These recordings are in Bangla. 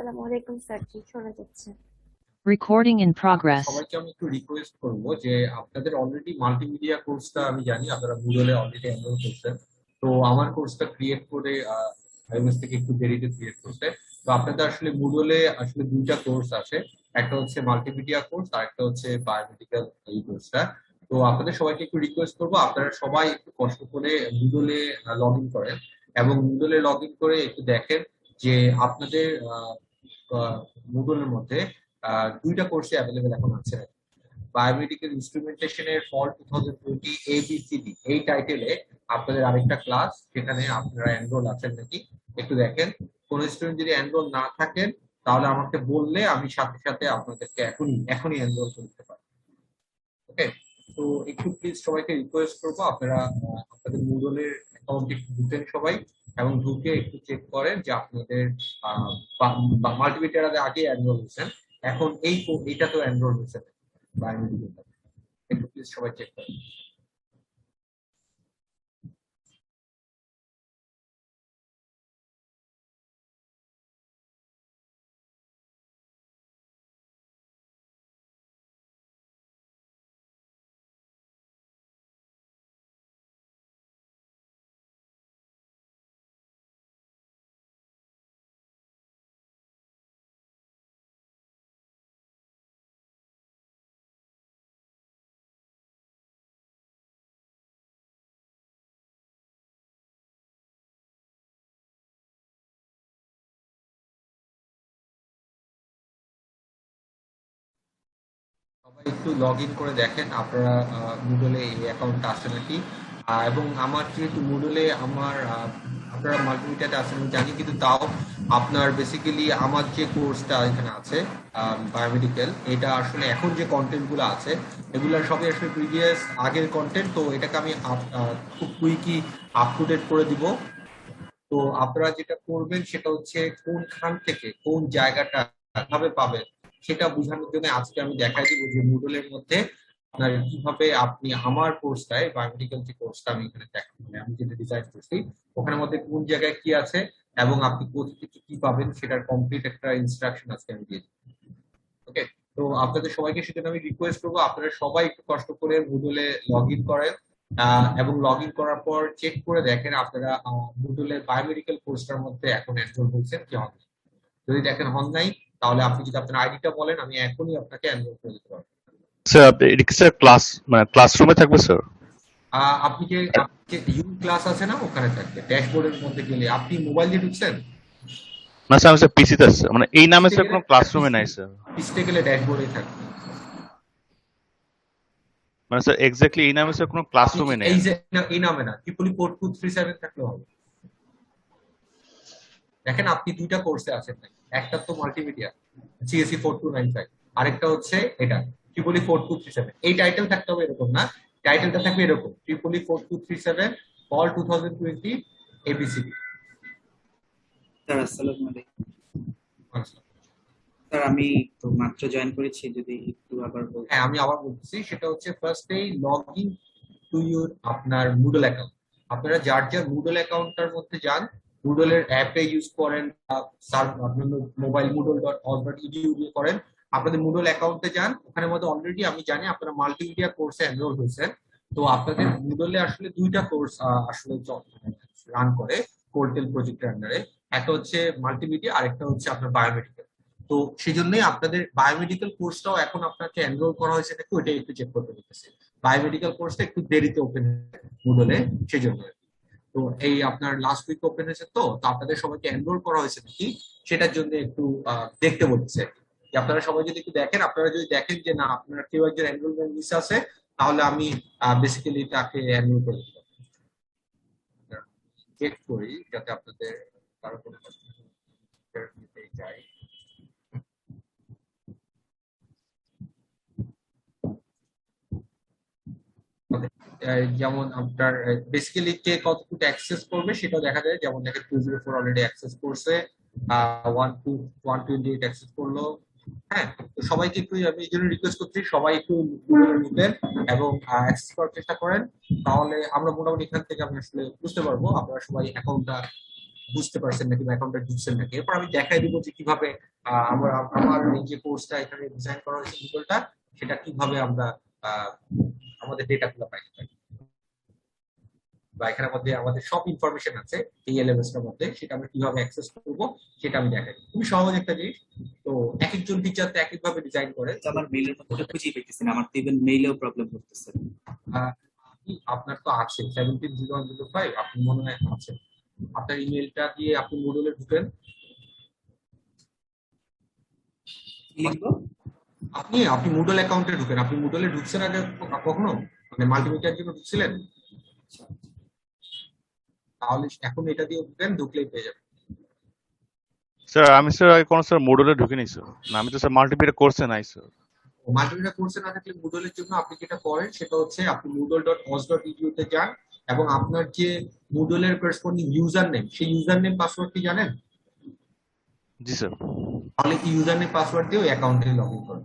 আসসালামু আলাইকুম স্যার, জি শোনা যাচ্ছে। Recording in progress. সবাইকে আমি একটু রিকোয়েস্ট করব যে আপনাদের অলরেডি মাল্টিমিডিয়া কোর্সটা আমি জানি আপনারা গুগলে অলরেডি এনরোল করছেন। তো আমার কোর্সটা ক্রিয়েট করে আইএমএস থেকে একটু দেরিতে ক্রিয়েট করতে। তো আপনাদের আসলে মুডলে আসলে দুইটা কোর্স আছে, একটা হচ্ছে মাল্টিমিডিয়া কোর্স আর একটা হচ্ছে বায়োমেডিক্যাল এই কোর্সটা। তো আপনাদের সবাইকে একটু রিকোয়েস্ট করবো আপনারা সবাই একটু কষ্ট করে মুডলে লগ ইন করেন এবং মুডলে লগ ইন করে একটু দেখেন যে আপনাদের মুডলের মধ্যে দুইটা কোর্সে অ্যাভেলেবেল এখন আছে। বায়োমেডিক্যাল ইনস্ট্রুমেন্টেশনের ফল 2020 ABCD এই টাইটেলে আপনাদের আরেকটা ক্লাস, সেখানে আপনারা এনরোল আছেন নাকি একটু দেখেন। কোন স্টুডেন্ট যদি এনরোল না থাকেন তাহলে আমাকে বললে আমি সাথে সাথে আপনাদেরকে এখনই এখনই এনরোল করতে পারি। ওকে, তো একটু প্লিজ সবাইকে রিকোয়েস্ট করবো আপনারা আপনাদের মুডলের অ্যাকাউন্টে ঢুকেন সবাই, এবং ঢুকে একটু চেক করেন যে আপনাদের মাল্টিমিডিয়ার আগে এনরোল হয়েছেন, এখন এইটা তো এনরোল হয়েছে বায়োমেডিক্যাল। একটু প্লিজ সবাই চেক করেন। সবাই একটু লগ ইন করে দেখেন আপনারা মুডলে এই অ্যাকাউন্টটা আছে নাকি। এবং আমার যেহেতু মুডলে আমার আপনারা মাল্টিমিডিয়াতে আছেন আমি জানি, কিন্তু তাও আপনার বেসিক্যালি আমার যে কোর্সটা এখানে আছে বায়োমেডিক্যাল, এটা আসলে এখন যে কন্টেন্ট গুলো আছে এগুলোর সবই আসলে প্রিভিয়াস আগের কন্টেন্ট। তো এটাকে আমি খুব কুইকই আপ টু ডেট করে দিব। তো আপনারা যেটা করবেন সেটা হচ্ছে কোনখান থেকে কোন জায়গাটা কিভাবে পাবেন সেটা বোঝানোর জন্য আজকে আমি দেখাই দিব যে মুডলের মধ্যে আপনার কিভাবে আপনি আমার কোর্সটায় বায়োমেডিক্যাল যে কোর্সটা আমি এখানে আমি যেটা ডিজাইন করছি ওখানের মধ্যে কোন জায়গায় কি আছে এবং আপনি কোথা থেকে কি পাবেন সেটার কমপ্লিট একটা ইনস্ট্রাকশন আজকে আমি দিয়ে দিই। ওকে, তো আপনাদের সবাইকে সেজন্য আমি রিকোয়েস্ট করবো আপনারা সবাই একটু কষ্ট করে গুগলে লগ ইন করেন এবং লগ ইন করার পর চেক করে দেখেন আপনারা গুগলে বায়োমেডিক্যাল কোর্সটার মধ্যে এখন এনরোল হয়েছেন কি হন। যদি দেখেন হন নাই তাহলে আপনি যদি আপনার আইডিটা বলেন আমি এখনই আপনাকে এনরোল করে দিতে পারবো। স্যার এটা কি স্যার ক্লাসরুমে থাকবে স্যার? আপনি যে ইউ ক্লাস আছে না ওখানে থাকবে, ড্যাশবোর্ডের মধ্যে গেলে আপনি মোবাইল দিয়ে ঢুকছেন। না স্যার, আমি স্যার পিসিতে আছে, মানে এই নামে স্যার কোনো ক্লাসরুমে নাই স্যার। পিসতে গেলে ড্যাশবোর্ডে থাকবে। মানে স্যার এক্স্যাক্টলি এই নামে স্যার কোনো ক্লাসরুমে নেই। এই যে এই নামে না, ট্রিপলি 4237 থাকলে হবে। দেখেন আপনি দুইটা কোর্সে আছেন, একটা তো মাল্টিমিডিয়া সিএসসি 4295, আরেকটা হচ্ছে এটা ট্রিপলি 4237। এই টাইটেল থাকতে হবে এরকম না, টাইটেলটা থাকবে এরকম ট্রিপলি 4237 অল 2020 এবিসিডি। স্যার আসসালামু আলাইকুম। স্যার আমি তো মাত্র জয়েন করেছি, যদি একটু আবার বলতেন। হ্যাঁ আমি আবার বলছি, সেটা হচ্ছে ফার্স্টেই লগ ইন টু ইউর আপনার মুডল অ্যাকাউন্ট। আপনারা যার যার মুডল অ্যাকাউন্টটার মধ্যে যান, মুডলের অ্যাপে ইউজ করেন, আপনার মোবাইল moodle.org.edu দিয়ে করেন, আপনাদের মুডল অ্যাকাউন্টে যান, ওখানে মধ্যে অলরেডি আমি জানি আপনারা মাল্টিমিডিয়া কোর্সে এনরোল হয়েছেন। তো আপনাদের মুডলে আসলে দুইটা কোর্স আসলে রান করে কোর্টেল প্রজেক্টের আন্ডারে, একটা হচ্ছে মাল্টিমিডিয়া আর একটা হচ্ছে আপনার বায়োমেডিক্যাল। তো সেই জন্যই আপনাদের বায়োমেডিক্যাল কোর্সটাও এখন আপনাকে এনরোল করা হয়েছে নাকি ওইটা একটু চেক করতে বলতেছে। বায়োমেডিক্যাল কোর্সটা একটু দেরিতে ওপেন মুডলে, সেই জন্য। তো এই আপনার লাস্ট উইক ওপেন হয়েছে, তো তো আপনাদের সবাইকে এনরোল করা হয়েছে নাকি সেটার জন্য একটু দেখতে বলতেছে। যে আপনারা সবাই যদি একটু দেখেন, আপনারা যদি দেখেন যে না আপনার কেউ একজন এনরোলমেন্ট মিস আছে তাহলে আমি বেসিক্যালি তাকে এনরোল করে দিতে চেক করি যাতে আপনাদের কারো কোনো নিতে চাই। যেমন আপনার বেসিক্যালি কে কতটুকু অ্যাক্সেস করবে সেটাও দেখা যায়, যেমন দেখেন 204 অলরেডি অ্যাক্সেস করছে, 128 অ্যাক্সেস করলো। হ্যাঁ, তো সবাইকে একটু আমি এই জন্য রিকোয়েস্ট করছি সবাই একটু নিবেন এবং অ্যাক্সেস করার চেষ্টা করেন, তাহলে আমরা মোটামুটি এখান থেকে আমি আসলে বুঝতে পারবো আপনারা সবাই অ্যাকাউন্টটা বুঝতে পারছেন নাকি বা অ্যাকাউন্টটা ঢুকছেন নাকি। এরপর আমি দেখাই দিব যে কিভাবে আমার আমার এই যে কোর্সটা এখানে ডিজাইন করা হয়েছে গুগলটা, সেটা কিভাবে আমরা আমাদের ডেটাগুলো পাইতে পারি, বা এখানের মধ্যে আমাদের সব ইনফরমেশন আছে এই এলএমএস টার মধ্যে, সেটা আমরা কিভাবে অ্যাক্সেস করব সেটা আমি দেখাই। খুবই সহজ একটা জিনিস। তো এক একজন টিচার তো এক একভাবে ডিজাইন করে। তো আমার মেইলের মধ্যে খুঁজেই পেতেছি না, আমার তো ইভেন মেইলেও প্রবলেম করতেছে। আপনার তো আছে 170105, আপনি মনে হয় আছে, আপনার ইমেলটা দিয়ে আপনি মুডলে ঢুকেন। লিখবো আপনি আপনি মুডল অ্যাকাউন্টে ঢুকেন। আপনি মুডলে ঢুকছেন আগে কখনো, মানে মাল্টিমিডিয়ার জন্য ঢুকছিলেন? তাহলে এখন এটা দিয়ে ঢুকেন, ঢুকলেই পেয়ে যাবেন। স্যার আমি স্যার আগে কোনো স্যার মডুলে ঢুকিনি স্যার। না আমি তো স্যার মাল্টিমিডিয়া কোর্সে নাই স্যার। মাল্টিমিডিয়া কোর্সে না থাকলে মুডলের জন্য আপনি যেটা করেন সেটা হচ্ছে আপনি moodle.os.edu তে যান এবং আপনার যে মুডলের করেসপন্ডিং ইউজার নেম, সেই ইউজার নেম পাসওয়ার্ড কি জানেন? জি স্যার। তাহলে কি ইউজার নেম পাসওয়ার্ড দিয়ে ওই অ্যাকাউন্টে লগ ইন করেন।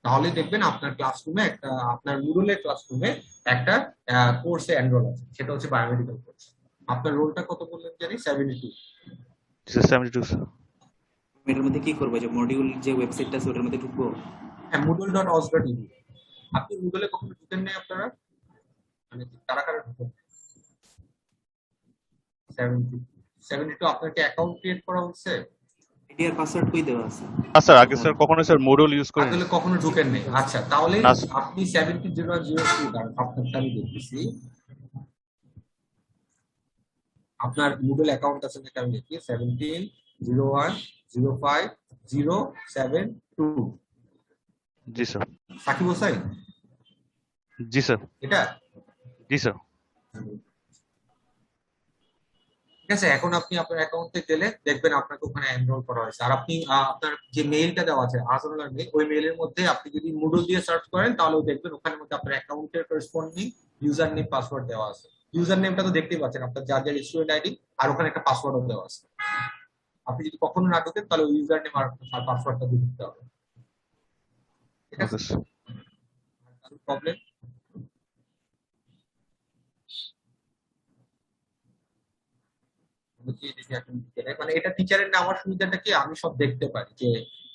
তাহলে দেখবেন আপনার ক্লাসরুমে একটা, আপনার মুডলের ক্লাসরুমে একটা কোর্সে এনরোল আছে, সেটা হচ্ছে বায়োমেডিক্যাল কোর্স। আপনার রোলটা কত বললেন জানি? 72। জি স্যার 72 স্যার। এটার মধ্যে কি করবো, যে মডিউল যে ওয়েবসাইটটা আছে ওটার মধ্যে ঢুকবো? হ্যাঁ, moodle.os.edu। আপনি মুডলে কখনো ঢুকেন নাই আপনারা? মানে কারা কারা ঢুকেন? 72 আপনাকে অ্যাকাউন্ট ক্রিয়েট করা হচ্ছে? আইডি আর পাসওয়ার্ড কই দেওয়া আছে? না স্যার আগে স্যার কখনো স্যার মডুল ইউজ করিনি। আসলে কখনো ঢুকেন নেই। আচ্ছা, তাহলে না স্যার। আপনি 7002 আপনারটা আমি দেখতেছি। আপনার মুডল অ্যাকাউন্ট আছে যেটা আমি দেখি 17010507 জি স্যার। সাকিব হোসাইন, জি স্যার। এটা? জি স্যার। ঠিক আছে, এখন আপনি আপনার অ্যাকাউন্টে গেলে দেখবেন আপনাকে ওখানে এনরোল করা হয়েছে। আর আপনি আপনার যে মেইলটা দেওয়া আছে আসল মেইল, ওই মেইলের মধ্যে আপনি যদি মুডল দিয়ে সার্চ করেন তাহলে দেখবেন ওখানে মধ্যে আপনার অ্যাকাউন্টের করেসপন্ডিং ইউজার নেম পাসওয়ার্ড দেওয়া আছে। ইউজার নেমটা তো দেখতেই পাচ্ছেন আপনার, যার যার স্টুডেন্ট আইডি, আর ওখানে একটা পাসওয়ার্ডও দেওয়া আছে। আপনি যদি কখনো না ঢোকেন তাহলে ওই ইউজার নেম আর পাসওয়ার্ডটা দিয়ে দিতে হবে। ঠিক আছে? Okay sir. প্রবলেম? মানে এটা টিচারের না, আমার সুবিধাটা কি, আমি সব দেখতে পারি যে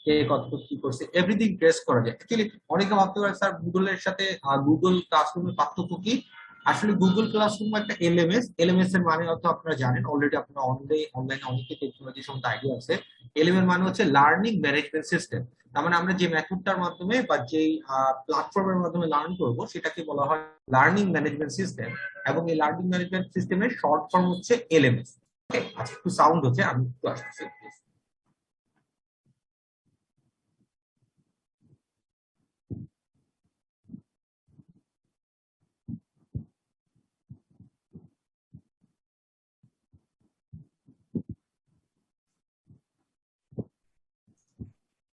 কে কতটুকু কি করছে, এভরিথিং ট্রেস করা যায়। অ্যাকচুয়ালি অনেকে ভাবতে পারে স্যার গুগলের সাথে গুগল ক্লাসরুমের পার্থক্য কি। আসলে গুগল ক্লাসরুম একটা এলএমএস এর মানে হয়তো আপনারা জানেন অলরেডি, আপনারা অনলাইনে অনেকে টেকনোলজি সম্বন্ধে আইডিয়া আছে। এলএমএস মানে হচ্ছে লার্নিং ম্যানেজমেন্ট সিস্টেম। তার মানে আমরা যে মেথডটার মাধ্যমে বা যেই প্ল্যাটফর্মের মাধ্যমে লার্ন করব সেটাকে বলা হয় লার্নিং ম্যানেজমেন্ট সিস্টেম। এবং এই লার্নিং ম্যানেজমেন্ট সিস্টেমের শর্ট ফর্ম হচ্ছে এলএমএস। আচ্ছা, একটু সাউন্ড হচ্ছে, আমি একটু আসতেছি।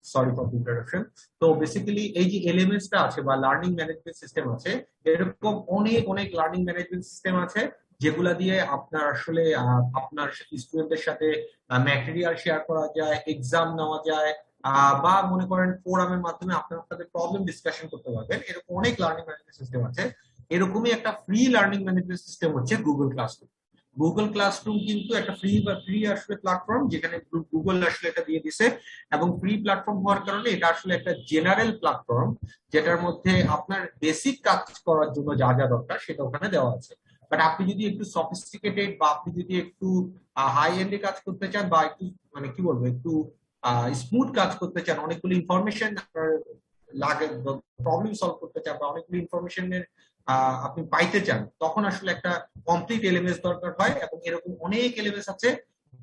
Sorry for interruption. তো বেসিক্যালি এই যে এলএমএস টা আছে বা লার্নিং ম্যানেজমেন্ট সিস্টেম আছে, এরকম অনেক অনেক লার্নিং ম্যানেজমেন্ট সিস্টেম আছে যেগুলা দিয়ে আপনার আসলে আপনার স্টুডেন্টদের সাথে ম্যাটেরিয়াল শেয়ার করা যায়, এক্সাম নেওয়া যায়, বা মনে করেন ফোরামের মাধ্যমে আপনার সাথে প্রবলেম ডিসকাশন করতে পারবেন। এরকম অনেক লার্নিং ম্যানেজমেন্ট সিস্টেম আছে। এরকমই একটা ফ্রি লার্নিং ম্যানেজমেন্ট সিস্টেম হচ্ছে গুগল ক্লাসরুম। গুগল ক্লাসরুম কিন্তু একটা ফ্রি আসলে প্ল্যাটফর্ম, যেখানে গুগল আসলে এটা দিয়ে দিছে। এবং ফ্রি প্ল্যাটফর্ম হওয়ার কারণে এটা আসলে একটা জেনারেল প্ল্যাটফর্ম, যেটার মধ্যে আপনার বেসিক কাজ করার জন্য যা যা দরকার সেটা ওখানে দেওয়া আছে। বাট আপনি যদি একটু সফিস্টিকেটেড বা আপনি যদি একটু হাই এন্ডে কাজ করতে চান, বা একটু মানে কি বলবো, একটু স্মুথ কাজ করতে চান, অনেকগুলো ইনফরমেশন আপনার লাগে, প্রবলেম সলভ করতে চান, বা অনেকগুলো ইনফরমেশনের আপনি পাইতে চান, তখন আসলে একটা কমপ্লিট এলএমএস দরকার হয়। এবং এরকম অনেক এলএমএস আছে।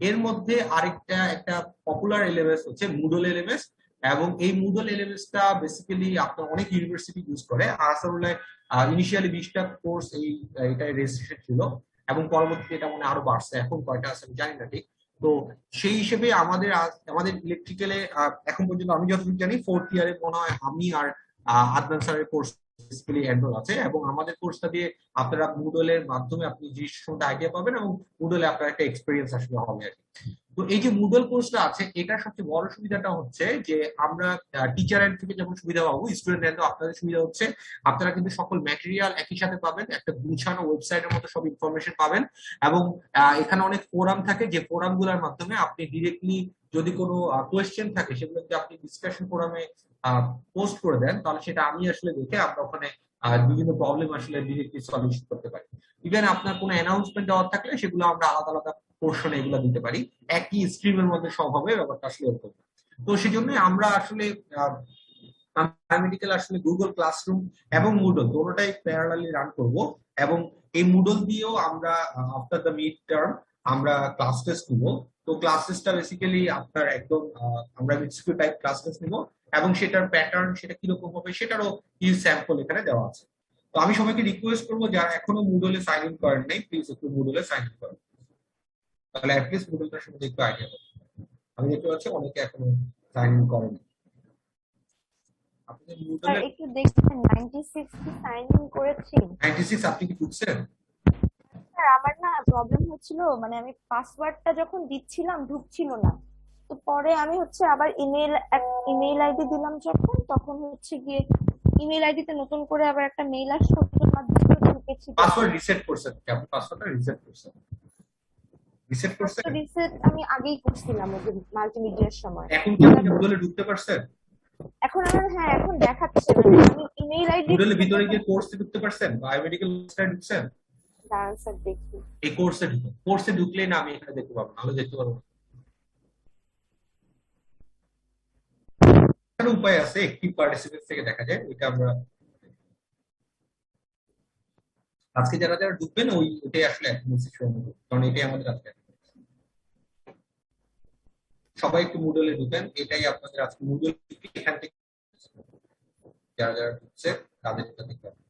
এর মধ্যে আরেকটা একটা পপুলার এলএমএস হচ্ছে মুডল এলএমএস। এবং এই মুডল এলএমএস টা বেসিক্যালি আপনার অনেক ইউনিভার্সিটি ইউজ করে। আসলে ইনিশিয়ালি 20টা কোর্স এটাই রেজিস্ট্রেশন ছিল, এবং পরবর্তীতে এটা মনে আরো বাড়ছে, এখন কয়টা আছে আমি জানি না ঠিক। তো সেই হিসেবে আমাদের ইলেকট্রিক্যালে এখন পর্যন্ত আমি যতটুকু জানি 4th ইয়ারে মনে হয় আমি আর আদনান স্যারের কোর্স বেসিক্যালি এনরোল আছে, এবং আমাদের কোর্সটা দিয়ে আপনারা মুডলের মাধ্যমে আপনি জিনিস সম্বন্ধে আইডিয়া পাবেন এবং মুডলে আপনার একটা এক্সপিরিয়েন্স আসলে হবে আর কি। তো এই যে মুডল কোর্সটা আছে, এটার সবচেয়ে বড় সুবিধাটা হচ্ছে যে আমরা টিচার এন্ড থেকে যেমন সুবিধা পাবো, স্টুডেন্ট এন্ড আপনাদের সুবিধা হচ্ছে আপনারা কিন্তু সকল ম্যাটেরিয়াল একই সাথে পাবেন, একটা গুছানো ওয়েবসাইটের মতো সব ইনফরমেশন পাবেন। এবং এখানে অনেক ফোরাম থাকে, যে ফোরাম গুলোর মাধ্যমে আপনি ডিরেক্টলি যদি কোনো কোয়েশ্চেন থাকে সেগুলো যদি আপনি ডিসকাশন ফোরামে পোস্ট করে দেন, তাহলে সেটা আমি আসলে দেখে আমরা ওখানে বিভিন্ন প্রবলেম আসলে ডিরেক্টলি সলিউশন করতে পারি। ইভেন আপনার কোনো অ্যানাউন্সমেন্ট দেওয়ার থাকলে সেগুলো আমরা আলাদা আলাদা পোর্শনে এগুলো দিতে পারি, একই স্ট্রিমের মধ্যে সব হবে, ব্যাপারটা আসলে এরকম। তো সেই জন্য আমরা আসলে প্যারামেডিক্যাল আসলে গুগল ক্লাসরুম এবং মুডল দুটোটাই প্যারালালি রান করব। এবং এই মুডল দিয়েও আমরা আফটার দ্য মিড টার্ম আমরা ক্লাস টেস্ট নিব। তো ক্লাস টেস্টটা বেসিক্যালি আপনার একদম আমরা এমসিকিউ টাইপ ক্লাস টেস্ট নিব, এবং সেটার প্যাটার্ন সেটা কিরকম হবে সেটারও ইউ স্যাম্পল এখানে দেওয়া আছে। তো আমি সবাইকে রিকোয়েস্ট করবো যারা এখনো মুডলে সাইন ইন করেন নাই, প্লিজ একটু মুডলে সাইন ইন করেন, তাহলে অ্যাটলিস্ট মুডলটার সম্বন্ধে একটু আইডিয়া পাবেন। আমি দেখতে পাচ্ছি অনেকে এখনো সাইন ইন করেন। আপনি স্যার মুডলে একটু দেখবেন 96 কি সাইন ইন করেছি? 96 আপনি কি ঢুকছেন? স্যার আমার না প্রবলেম হচ্ছিল, মানে আমি পাসওয়ার্ডটা যখন দিচ্ছিলাম ঢুকছিল না। তো পরে আমি আবার ইমেল আইডি দিলাম যখন, তখন গিয়ে ইমেল আইডিতে নতুন করে আবার একটা মেইল আসলো, ওটার মাধ্যমে ঢুকেছি। পাসওয়ার্ড রিসেট করছেন কি আপনি? পাসওয়ার্ডটা রিসেট করছেন? রিসেট করছেন? রিসেট আমি আগেই করছিলাম ওই যে মাল্টিমিডিয়ার সময়। এখন কি আপনি মুডলে ঢুকতে পারছেন? এখন আমার হ্যাঁ এখন দেখাচ্ছে, মানে আমি ইমেল আইডি মুডলে ভিতরে গিয়ে কোর্সে ঢুকতে পারছেন? বায়োমেডিক্যাল কোর্সে ঢুকছেন? দাঁড়ান স্যার দেখি। এই কোর্সে ঢুকুন, কোর্সে ঢুকলেই না আমি এখানে দেখতে পাবো, নাহলে দেখতে পারবো না। এখানে উপায় আছে, একটিভ পার্টিসিপেন্টস থেকে দেখা যায়, এটা আমরা আজকে যারা যারা ঢুকবেন ওইটাই আসলে মেসেজ শুরু হবে, কারণ এটাই আমাদের আজকে সবাই একটু মুডলে ঢুকেন, এটাই আপনাদের আজকে মুডল। এখান থেকে যারা যারা ঢুকছে তাদের এটা দেখতে পাবেন।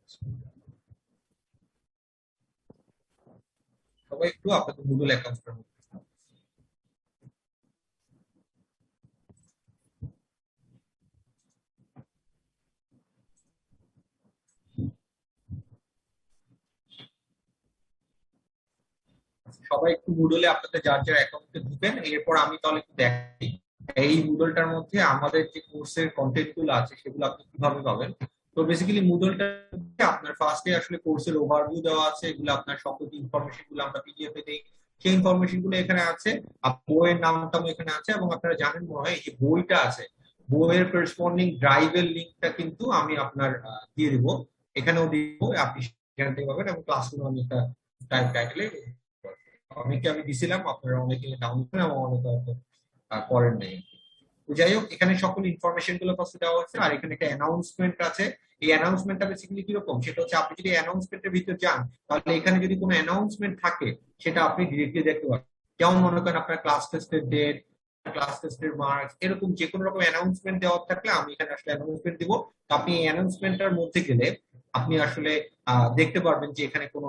সবাই একটু আপনাদের মুডল অ্যাকাউন্টটা সবাই একটু মুডলে আপনাদের যার যার অ্যাকাউন্টে ঢুকেন। এরপর আমি তাহলে একটু দেখাই এই মুডলটার মধ্যে আমাদের যে কোর্সের কন্টেন্ট গুলো আছে সেগুলো আপনি কিভাবে পাবেন। তো বেসিক্যালি মুডলটা আপনার ফার্স্টে আসলে কোর্সের ওভারভিউ দেওয়া আছে, এগুলো আপনার সকল ইনফরমেশন গুলো আমরা পিডিএফ এ দেই, সেই ইনফরমেশন গুলো এখানে আছে, বইয়ের নামটাও এখানে আছে, এবং আপনারা জানেন মনে হয় এই যে বইটা আছে, বইয়ের করেসপন্ডিং ড্রাইভের লিঙ্কটা কিন্তু আমি আপনার দিয়ে দিব, এখানেও দিব, আপনি সেখান থেকে পাবেন। এবং ক্লাসরুম আমি একটা টাইটেলে অনেকে আমি দিছিলাম, আপনারা অনেকে ডাউনলোড করেন এবং অনেকে করেন নাই। তো যাই হোক, এখানে সকল ইনফরমেশন গুলো ফার্স্টে দেওয়া হচ্ছে, আর এখানে একটা অ্যানাউন্সমেন্ট আছে। এই অ্যানাউন্সমেন্টটা বেসিক্যালি কিরকম সেটা হচ্ছে, আপনি যদি অ্যানাউন্সমেন্টের ভিতর যান তাহলে এখানে যদি কোনো অ্যানাউন্সমেন্ট থাকে সেটা আপনি ডিরেক্টলি দেখতে পাবেন। যেমন মনে করেন আপনার ক্লাস টেস্টের ডেট, ক্লাস টেস্টের মার্কস, এরকম যে কোনো রকম অ্যানাউন্সমেন্ট দেওয়ার থাকলে আমি এখানে আসলে অ্যানাউন্সমেন্ট দিব। তো আপনি এই অ্যানাউন্সমেন্টের মধ্যে গেলে আপনি আসলে দেখতে পারবেন যে এখানে কোনো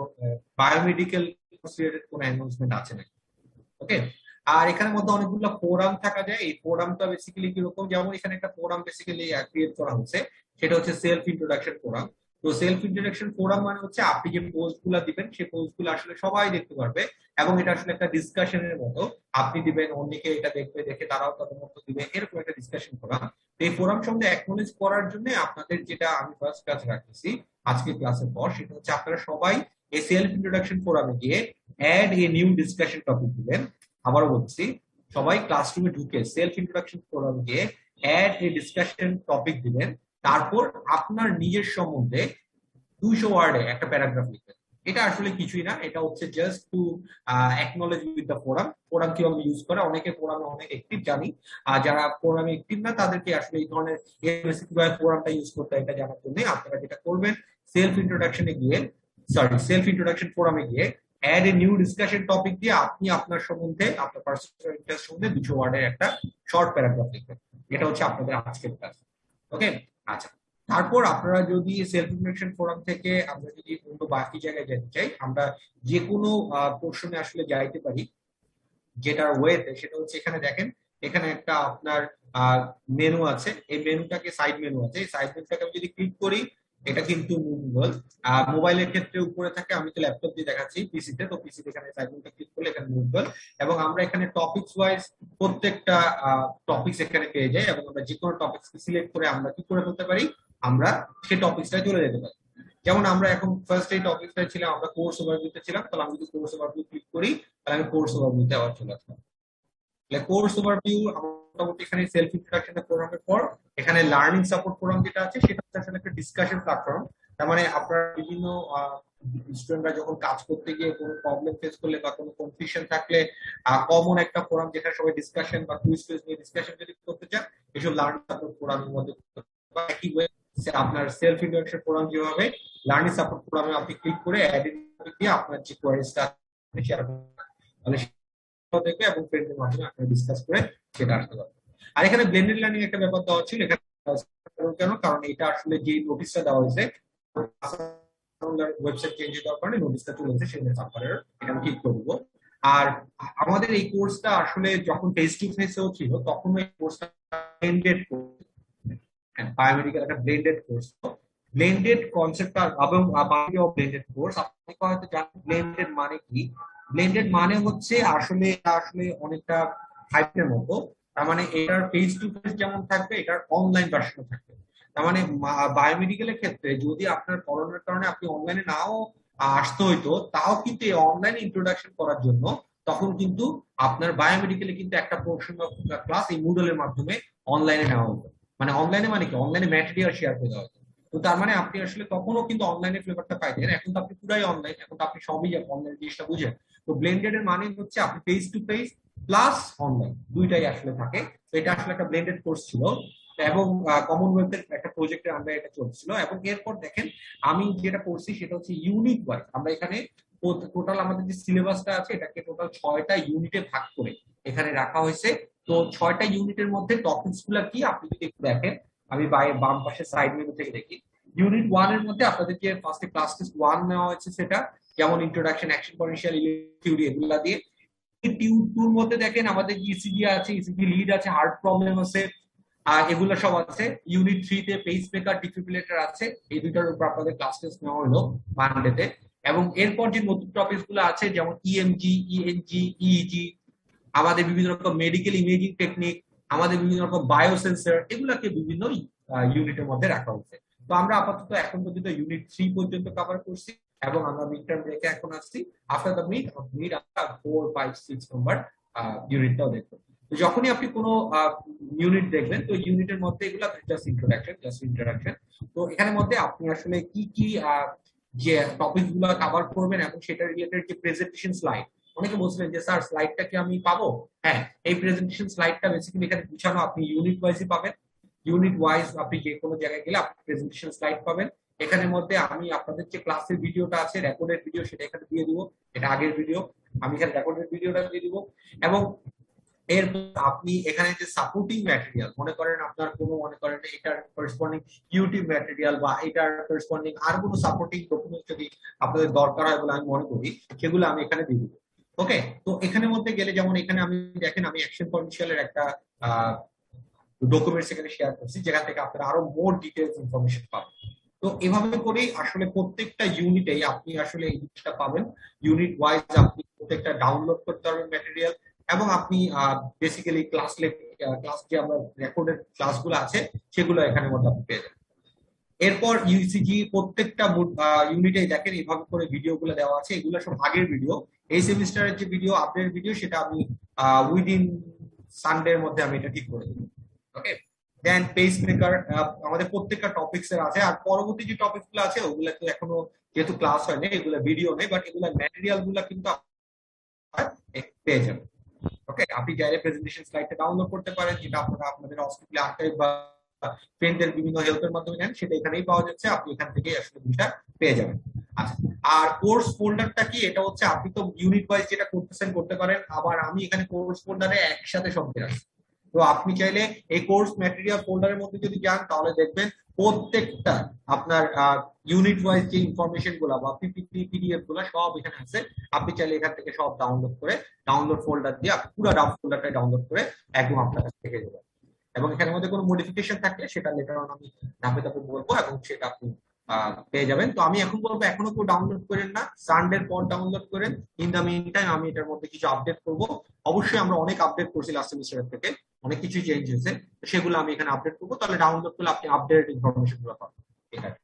বায়োমেডিক্যাল কোনো অ্যানাউন্সমেন্ট আছে নাকি। ওকে, আর এখানের মধ্যে অনেকগুলো ফোরাম থাকা যায়। এই ফোরামটা বেসিক্যালি কিরকম, যেমন এখানে একটা ফোরাম বেসিক্যালি ক্রিয়েট করা হচ্ছে, সেটা হচ্ছে সেলফ ইন্ট্রোডাকশন ফোরাম। তো সেলফ ইন্ট্রোডাকশন ফোরাম মানে হচ্ছে আপনি যে পোস্ট গুলা দিবেন সেই পোস্ট গুলো আসলে সবাই দেখতে পারবে, এবং এটা আসলে একটা ডিসকাশনের মতো, আপনি দিবেন অন্যকে এটা দেখবে, দেখে তারাও তাদের মতো দিবে, এরকম একটা ডিসকাশন ফোরাম। এই ফোরাম সম্বন্ধে অ্যাকনোলেজ করার জন্য আপনাদের যেটা আমি ফার্স্ট ক্লাস রাখতেছি আজকে ক্লাসের পর, সেটা হচ্ছে আপনারা সবাই এই সেলফ ইন্ট্রোডাকশন ফোরামে গিয়ে add a new discussion topic দিবেন। আবারও বলছি, সবাই ক্লাসরুমে ঢুকে সেলফ ইন্ট্রোডাকশন ফোরাম গিয়ে অ্যাড এ ডিসকাশন টপিক দিবেন, তারপর আপনার নিজের সম্বন্ধে 200 ওয়ার্ডে একটা প্যারাগ্রাফ লিখবেন। এটা আসলে কিছুই না, এটা হচ্ছে just two acknowledge with the forum. Forum কিভাবে ইউজ করে, অনেকে ফোরামে অনেক অ্যাক্টিভ জানি, আর যারা ফোরামে অ্যাক্টিভ না তাদেরকে আসলে এই ধরনের কিভাবে ফোরামটা ইউজ করতে হয় এটা জানার জন্য আপনারা যেটা করবেন, সেলফ ইন্ট্রোডাকশনে গিয়ে সেলফ ইন্ট্রোডাকশন ফোরামে গিয়ে add a new discussion topic দিয়ে আপনি আপনার সম্বন্ধে, আপনার পার্সোনাল ইন্টারেস্ট সম্বন্ধে 200 ওয়ার্ডের একটা শর্ট প্যারাগ্রাফ লিখবেন। এটা হচ্ছে আপনাদের আজকের ক্লাস। ওকে, আচ্ছা। তারপর আপনারা যদি সেলফ ইন্ট্রোডাকশন ফোরাম থেকে আমরা যদি অন্য বাকি জায়গায় যেতে চাই, আমরা যে কোনো পোর্শনে আসলে যাইতে পারি, যেটার ওয়েতে সেটা হচ্ছে এখানে দেখেন, এখানে একটা আপনার মেনু আছে, এই মেনুটাকে সাইড মেনু আছে, এই সাইড মেনুটাকে আমি যদি ক্লিক করি এটা কিন্তু মুভেবল। মোবাইলের ক্ষেত্রে উপরে থাকে, আমি তো ল্যাপটপ দিয়ে দেখাচ্ছি পিসিতে, তো পিসিতে এখানে সাইকেলটা ক্লিক করলে এখানে মুভেবল, এবং আমরা এখানে টপিকস ওয়াইজ প্রত্যেকটা টপিকস এখানে পেয়ে যাই, এবং আমরা যে কোনো টপিকস সিলেক্ট করে আমরা কি করে ফেলতে পারি, আমরা সেই টপিকসটায় চলে যেতে পারি। যেমন আমরা এখন ফার্স্ট এই টপিকটা ছিলাম, আমরা কোর্স ওভারভিউতে ছিলাম, তাহলে আমি যদি কোর্স ওভারভিউ ক্লিক করি তাহলে আমি কোর্স ওভারভিউতে আবার চলে আসলাম। কোর্স ওভারভিউ মোটামুটি এখানে সেলফ ইন্ট্রোডাকশন প্রোগ্রামের পর এখানে লার্নিং সাপোর্ট প্রোগ্রাম যেটা আছে সেটা হচ্ছে আসলে একটা ডিসকাশন প্ল্যাটফর্ম। তার মানে আপনারা বিভিন্ন স্টুডেন্টরা যখন কাজ করতে গিয়ে কোনো প্রবলেম ফেস করলে বা কোনো কনফিউশন থাকলে কমন একটা ফোরাম যেখানে সবাই ডিসকাশন বা কুইজ টুইজ নিয়ে ডিসকাশন যদি করতে চান, এইসব লার্নিং সাপোর্ট ফোরামের মধ্যে একই ওয়ে আপনার সেলফ ইন্ট্রোডাকশন প্রোগ্রাম যেভাবে, লার্নিং সাপোর্ট প্রোগ্রামে আপনি ক্লিক করে অ্যাড দিয়ে আপনার যে কোয়ারিজটা শেয়ার করতে, তাহলে দেখবে এবং ফ্রেন্ডের মাধ্যমে আপনারা ডিসকাস করে সেটা আসতে পারবে। আর এখানে ব্লেন্ডেড লার্নিং একটা ব্যাপার দেওয়া ছিল এখানে, কেন, কারণ এটা আসলে যে নোটিশটা দেওয়া হয়েছে ওয়েবসাইট চেঞ্জ হওয়ার কারণে নোটিশটা চলে এসেছে, সেটা সাফারের এটা আমি ঠিক করব। আর আমাদের এই কোর্সটা আসলে যখন ফেস টু ফেসেও ছিল তখন এই কোর্সটা ব্লেন্ডেড কোর্স, বায়োমেডিক্যাল একটা ব্লেন্ডেড কোর্স। ব্লেন্ডেড কনসেপ্ট এবং ব্লেন্ডেড কোর্স আপনি হয়তো জানেন ব্লেন্ডেড মানে কি। ব্লেন্ডেড মানে হচ্ছে আসলে আসলে অনেকটা হাইব্রিডের মতো। তার মানে এটার ফেস টু ফেস যেমন থাকবে, এটার অনলাইন ভার্সনও থাকবে। তার মানে বায়োমেডিক্যালের ক্ষেত্রে যদি আপনার করোনার কারণে আপনি অনলাইনে নাও আসতে হইতো, তাও কিন্তু এই অনলাইন ইন্ট্রোডাকশন করার জন্য তখন কিন্তু আপনার বায়োমেডিক্যালে কিন্তু একটা পোর্শন অফ ক্লাস এই মুডলের মাধ্যমে অনলাইনে নেওয়া হতো। মানে অনলাইনে মানে কি, অনলাইনে ম্যাটেরিয়াল শেয়ার করে দেওয়া হতো। তো তার মানে আপনি আসলে তখনও কিন্তু অনলাইনে ফ্লেভারটা পাইতেন, এখন তো আপনি পুরাই অনলাইন, এখন তো আপনি সবই অনলাইন জিনিসটা বুঝেন। তো ব্লেন্ডেড এর মানে হচ্ছে আপনি face to face plus online দুইটাই আসলে থাকে। তো এটা আসলে একটা ব্লেন্ডেড কোর্স ছিল এবং কমনওয়েলথের একটা প্রজেক্টের আন্ডারে এটা চলছিল। এবং এরপর দেখেন আমি যেটা করছি সেটা হচ্ছে ইউনিট ওয়াইজ আমরা এখানে টোটাল আমাদের যে সিলেবাসটা আছে এটাকে টোটাল 6টা ইউনিটে ভাগ করে এখানে রাখা হয়েছে। তো 6টা ইউনিটের মধ্যে টপিকস গুলা কি আপনি যদি একটু দেখেন, আমি বাম পাশে সাইড মেনু থেকে দেখি। ইউনিট 1 এর মধ্যে আপনাদের যে ফার্স্টে ক্লাস টেস্ট 1 নেওয়া হয়েছে সেটা, যেমন ইন্ট্রোডাকশন, অ্যাকশন পটেনশিয়াল, থিওরি, এগুলা দিয়ে। টিউর মধ্যে দেখেন আমাদের ইসিজি আছে, ইসিজি লিড আছে, হার্ট প্রবলেম আছে, এগুলো সব আছে। ইউনিট 3 তে পেস মেকার, ডিফিব্রিলেটর আছে। এই দুইটার উপর আপনাদের ক্লাস টেস্ট নেওয়া হলো মানডেতে। এবং এরপর যে নতুন টপিকস গুলো আছে যেমন ইএমজি, ইএনজি, ইইজি, আমাদের বিভিন্ন রকম মেডিকেল ইমেজিং টেকনিক, আমাদের বিভিন্ন রকম বায়োসেন্সর, এগুলাকে বিভিন্ন ইউনিটের মধ্যে রাখা হয়েছে। তো আমরা আপাতত এখন পর্যন্ত ইউনিট 3 পর্যন্ত কভার করছি এবং আমরা মিড টার্ম ব্রেকে এখন আসছি। আফটার দ্য মিড আমরা 4, 5, 6 নাম্বার ইউনিটটাও দেখবো। তো যখনই আপনি কোনো ইউনিট দেখবেন, তো ইউনিটের মধ্যে এগুলো জাস্ট ইন্ট্রোডাকশন। তো এখানের মধ্যে আপনি আসলে কি কি যে টপিক গুলো কভার করবেন এবং সেটা রিলেটেড যে প্রেজেন্টেশন স্লাইড, অনেকে বলছিলেন যে স্যার স্লাইডটা কি আমি পাবো? হ্যাঁ, এই প্রেজেন্টেশন স্লাইডটা বেসিক্যালি এখানে গুছানো, আপনি ইউনিট ওয়াইজই পাবেন। ইউনিট ওয়াইজ আপনি যে কোনো জায়গায় গেলে আপনি প্রেজেন্টেশন স্লাইড পাবেন। এখানের মধ্যে আমি আপনাদের যে ক্লাসের ভিডিওটা আছে, রেকর্ডেড ভিডিও, সেটা এখানে দিয়ে দিব। এটা আগের ভিডিও, আমি এখানে রেকর্ডেড ভিডিওটা দিয়ে দিব। এবং এরপর আপনি এখানে যে সাপোর্টিং ম্যাটেরিয়াল, মনে করেন আপনার কোনো মনে করেন এটার করেসপন্ডিং ইউটিউব ম্যাটেরিয়াল বা এটার করেসপন্ডিং আর কোনো সাপোর্টিং ডকুমেন্ট যদি আপনাদের দরকার হয় বলে আমি মনে করি, সেগুলো আমি এখানে দিয়ে দিব। ওকে, তো এখানের মধ্যে গেলে যেমন এখানে আমি দেখেন আমি অ্যাকশন পটেনশিয়ালের একটা ডকুমেন্টস এখানে শেয়ার করছি, যেখান থেকে আপনারা আরো মোর ডিটেইলস ইনফরমেশন পাবেন। তো এভাবে করেই আসলে প্রত্যেকটা ইউনিটেই আপনি আসলে এই জিনিসটা পাবেন। ইউনিট ওয়াইজ আপনি প্রত্যেকটা ডাউনলোড করতে পারবেন ম্যাটেরিয়াল, এবং আপনি বেসিক্যালি ক্লাস যে আমরা রেকর্ডেড ক্লাসগুলো আছে সেগুলো এখানের মধ্যে আপনি পেয়ে যাবেন। এরপর ইউসিজি প্রত্যেকটা ইউনিটে দেখেন এইভাবে করে ভিডিও গুলো দেওয়া আছে, এগুলো সব আগের ভিডিও। এই সেমিস্টারের যে ভিডিও, আপডেট ভিডিও, সেটা আমি উইদিন সানডে এর মধ্যে আমি এটা ঠিক করে দেবো। ওকে, দেন পেস মেকার আমাদের প্রত্যেকটা টপিক্স এর আছে। আর পরবর্তী যে টপিক গুলো আছে ওগুলা তো এখনো যেহেতু ক্লাস হয়নি, এগুলো ভিডিও নেই, বাট এগুলা ম্যাটেরিয়াল গুলা কিন্তু পেয়ে যাবেন। ওকে, আপনি চাইলে প্রেজেন্টেশন স্লাইডটা ডাউনলোড করতে পারেন, যেটা আপনারা আপনাদের হসপিটালে আর্কাইভ বা ফ্রেন্ডদের বিভিন্ন হেল্পের মাধ্যমে নেন, সেটা এখানেই পাওয়া যাচ্ছে। আপনি এখান থেকে আসলে জিনিসটা পেয়ে যাবেন। আচ্ছা, আর কোর্স ফোল্ডারটা কি, এটা হচ্ছে আপনি তো ইউনিট ওয়াইজ যেটা করতেছেন করতে পারেন, আবার আমি এখানে কোর্স ফোল্ডারে একসাথে সব দিয়ে রাখছি। তো আপনি চাইলে এই কোর্স ম্যাটেরিয়াল ফোল্ডারের মধ্যে যদি যান তাহলে দেখবেন প্রত্যেকটা আপনার ইউনিট ওয়াইজ যে ইনফরমেশন গুলা বা পিপিটি, পিডিএফ গুলা সব এখানে আছে। আপনি চাইলে এখান থেকে সব ডাউনলোড করে ডাউনলোড ফোল্ডার দিয়ে পুরো ফোল্ডারটা ডাউনলোড করে একদম আপনার কাছে থেকে যাবেন। এবং এখানের মধ্যে কোনো মডিফিকেশন থাকলে সেটা লেটার অন আমি ধাপে ধাপে বলবো এবং সেটা আপনি পেয়ে যাবেন। তো আমি এখন বলবো এখনো কেউ ডাউনলোড করেন না, সানডের পর ডাউনলোড করেন। ইন দা মিন টাইম আমি এটার মধ্যে কিছু আপডেট করব। অবশ্যই আমরা অনেক আপডেট করছি লাস্ট সেমিস্টারের থেকে, অনেক কিছু চেঞ্জ হয়েছে, তো সেগুলো আমি এখানে আপডেট করবো। তাহলে ডাউনলোড করলে আপনি আপডেট ইনফরমেশন গুলো পাবেন। ঠিক আছে।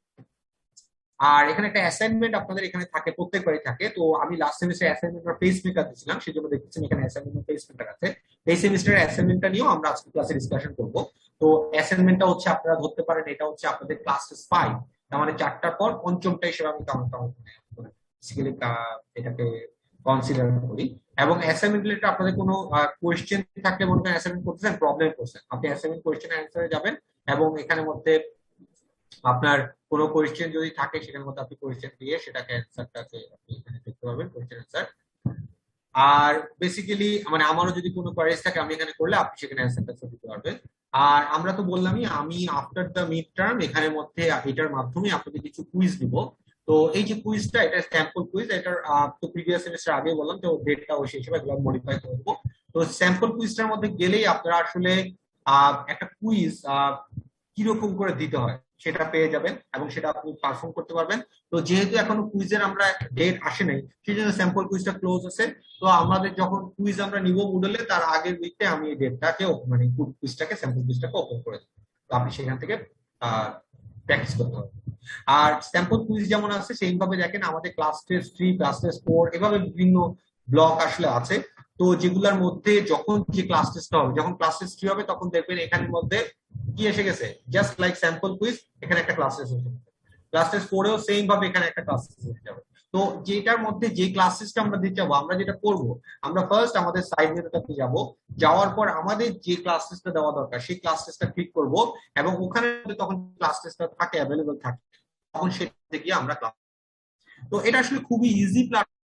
আর এখানে একটা অ্যাসাইনমেন্ট আপনাদের এখানে থাকে, প্রত্যেকবারই থাকে। তো আমি last semester assignment pace maker দিয়েছিলাম, সেই জন্য দেখতেছেন এখানে অ্যাসাইনমেন্ট পেস মেকার আছে। এই সেমিস্টারের অ্যাসাইনমেন্টটা নিয়েও আমরা আজকে ক্লাসে ডিসকাশন করব। তো অ্যাসাইনমেন্টটা হচ্ছে আপনারা ধরতে পারেন এটা হচ্ছে আপনাদের ক্লাস 5, তার মানে 4টার পর পঞ্চমটা হিসেবে আমি কাউন্ট বেসিক্যালি এটাকে কনসিডার করি। এবং অ্যাসাইনমেন্ট রিলেটেড আপনাদের কোনো কোয়েশ্চেন থাকলে মনে করেন অ্যাসাইনমেন্ট করতেছেন, প্রবলেম করছেন, আপনি অ্যাসাইনমেন্ট কোয়েশ্চেন অ্যান্সারে যাবেন এবং এখানে মধ্যে আপনার কোনো কোয়েশ্চেন যদি থাকে সেখানের মধ্যে আপনি কোয়েশ্চেন দিয়ে সেটাকে অ্যান্সারটাকে আপনি এখানে দেখতে পাবেন, কোয়েশ্চেন অ্যান্সার। আর বেসিক্যালি মানে আমারও যদি কোনো কোয়ারিজ থাকে আমি এখানে করলে আপনি সেখানে অ্যান্সারটা দিতে পারবেন। আর আমরা তো বললামই আমি আফটার দ্য মিড টার্ম এখানের মধ্যে এটার মাধ্যমে আপনাদের কিছু কুইজ দিব। তো এই যে কুইজটা, এটা স্যাম্পল কুইজ, এটার তো প্রিভিয়াস সেমিস্টার আগে বললাম, তো ডেটটা ওই সেই হিসেবে এগুলো মডিফাই করবো। তো স্যাম্পল কুইজটার মধ্যে গেলেই আপনারা আসলে একটা কুইজ কিরকম করে দিতে হয় সেটা পেয়ে যাবেন এবং সেটা আপনি পারফর্ম করতে পারবেন। তো যেহেতু এখনো কুইজের আমরা ডেট আসে নাই, সেই জন্য স্যাম্পল কুইজটা ক্লোজ আছে। তো আমাদের যখন কুইজ আমরা নিব মুডলে, তার আগের উইকে আমি এই ডেটটাকে মানে কুইজটাকে স্যাম্পল কুইজটাকে ওপেন করে দেবো। তো আপনি সেখান থেকে প্র্যাকটিস করতে পারবেন। আর স্যাম্পল কুইজ যেমন আছে সেইভাবে দেখেন আমাদের ক্লাস টেস্ট 3, ক্লাস টেস্ট 4 এভাবে বিভিন্ন ব্লক আসলে আছে। তো যেগুলোর মধ্যে যখন যে ক্লাস টেস্টটা হবে, যখন ক্লাস টেস্ট 3 হবে তখন দেখবেন এখানের মধ্যে কি এসে গেছে, জাস্ট লাইক স্যাম্পল কুইজ এখানে একটা ক্লাস টেস্ট এসে গেছে। ক্লাস টেস্ট 4 এও সেম ভাবে এখানে একটা ক্লাস টেস্ট এসে যাবে। তো যেটার মধ্যে যে ক্লাসেসটা আমরা দিতে যাবো, আমরা যেটা করব, আমরা ফার্স্ট আমাদের সাইড মেনুটাতে যাব, যাওয়ার পর আমাদের যে ক্লাস টেস্টটা দেওয়া দরকার সেই ক্লাস টেস্টটা ক্লিক করব এবং ওখানে তখন ক্লাস টেস্টটা থাকে, অ্যাভেলেবল থাকে, তখন সেটা গিয়ে আমরা ক্লাস। তো এটা আসলে খুবই ইজি প্ল্যাটফর্ম,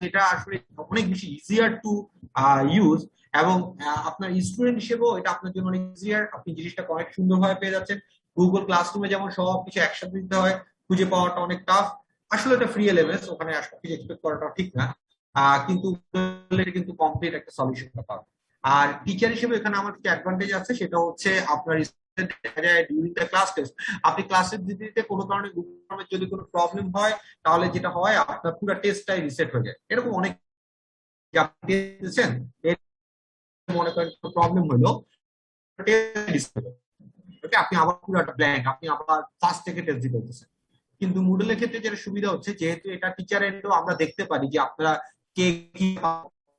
এটা আসলে অনেক বেশি ইজিয়ার টু ইউজ। এবং আপনার স্টুডেন্ট হিসেবেও এটা আপনার জন্য অনেক ইজিয়ার, আপনি জিনিসটা অনেক সুন্দরভাবে পেয়ে যাচ্ছেন। গুগল ক্লাসরুমে যেমন সবকিছু একসাথে দিতে হয়, খুঁজে পাওয়াটা অনেক টাফ। আসলে এটা ফ্রি এলএমএস, ওখানে সবকিছু এক্সপেক্ট করাটা ঠিক না, কিন্তু কিন্তু কমপ্লিট একটা সলিউশন পাবে। আর টিচার হিসেবে এখানে আমার কিছু অ্যাডভান্টেজ আছে, সেটা হচ্ছে আপনার ডিউরিং দ্য ক্লাস টেস্ট আপনি ক্লাসের দিতে কোনো কারণে গুগল যদি কোনো প্রবলেম হয়, তাহলে যেটা হয় আপনার পুরো টেস্টটাই রিসেট হয়ে যায়। এরকম অনেক মনে করেন প্রবলেম হলো, আপনি আবার পুরোটা ব্ল্যাঙ্ক, আপনি আবার ফার্স্ট থেকে টেস্ট দিতে হতেছেন। কিন্তু মুডলের ক্ষেত্রে যেটা সুবিধা হচ্ছে, যেহেতু এটা টিচার এন্ডও আমরা দেখতে পারি যে আপনারা কে কি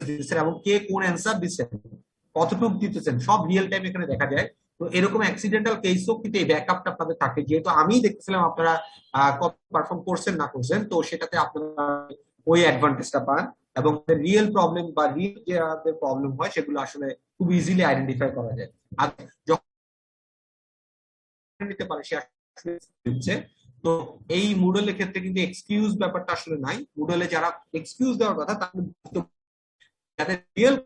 দিচ্ছেন এবং কে কোন অ্যান্সার দিচ্ছেন, কতটুকু দিতেছেন, সব রিয়েল টাইম এখানে দেখা যায়। তো এরকম অ্যাক্সিডেন্টাল কেসও কিন্তু এই ব্যাকআপটা আপনাদের থাকে, যেহেতু আমি দেখতেছিলাম আপনারা কত পারফর্ম করছেন না করছেন, তো সেটাতে আপনারা ওই অ্যাডভান্টেজটা পান এবং রিয়েল প্রবলেম বা রিয়েল যে প্রবলেম হয় সেগুলো আসলে খুব ইজিলি আইডেন্টিফাই করা যায়। আর যখন নিতে পারে সে আসলে দিচ্ছে। তো এই মুডলের ক্ষেত্রে কিন্তু এক্সকিউজ ব্যাপারটা আসলে নাই। মুডলে যারা এক্সকিউজ দেওয়ার কথা যাদের রিয়েল,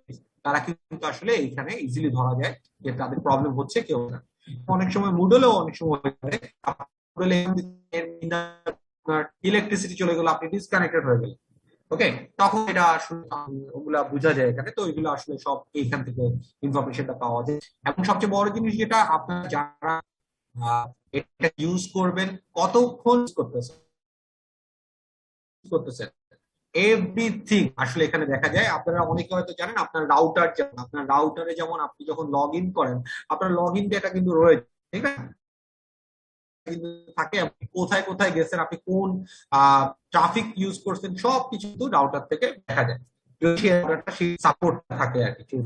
তারা কিন্তু আসলে এখানে ইজিলি ধরা যায় যে তাদের প্রবলেম হচ্ছে কেউ না। অনেক সময় মুডলেও অনেক সময় হয়ে যায় ইলেকট্রিসিটি চলে গেল, আপনি ডিসকানেক্টেড হয়ে গেলেন, ওকে, তখন এটা আসলে ওগুলা বোঝা যায় এখানে। তো এগুলো আসলে সব এইখান থেকে ইনফরমেশনটা পাওয়া যায়। এবং সবচেয়ে বড় জিনিস যেটা, আপনারা যারা এটা ইউজ করবেন কতক্ষণ করতেছেন এভরিথিং আসলে এখানে দেখা যায়। আপনারা অনেকে হয়তো জানেন আপনার রাউটার, যেমন আপনার রাউটারে যেমন আপনি যখন লগ ইন করেন আপনার লগ ইন ডেটা কিন্তু রয়েছে, ঠিক আছে, কিন্তু থাকে আপনি কোথায় কোথায় গেছেন, আপনি কোন ট্রাফিক ইউজ করছেন, সবকিছু কিন্তু রাউটার থেকে দেখা যায়। সাপোর্ট থাকে আর কি,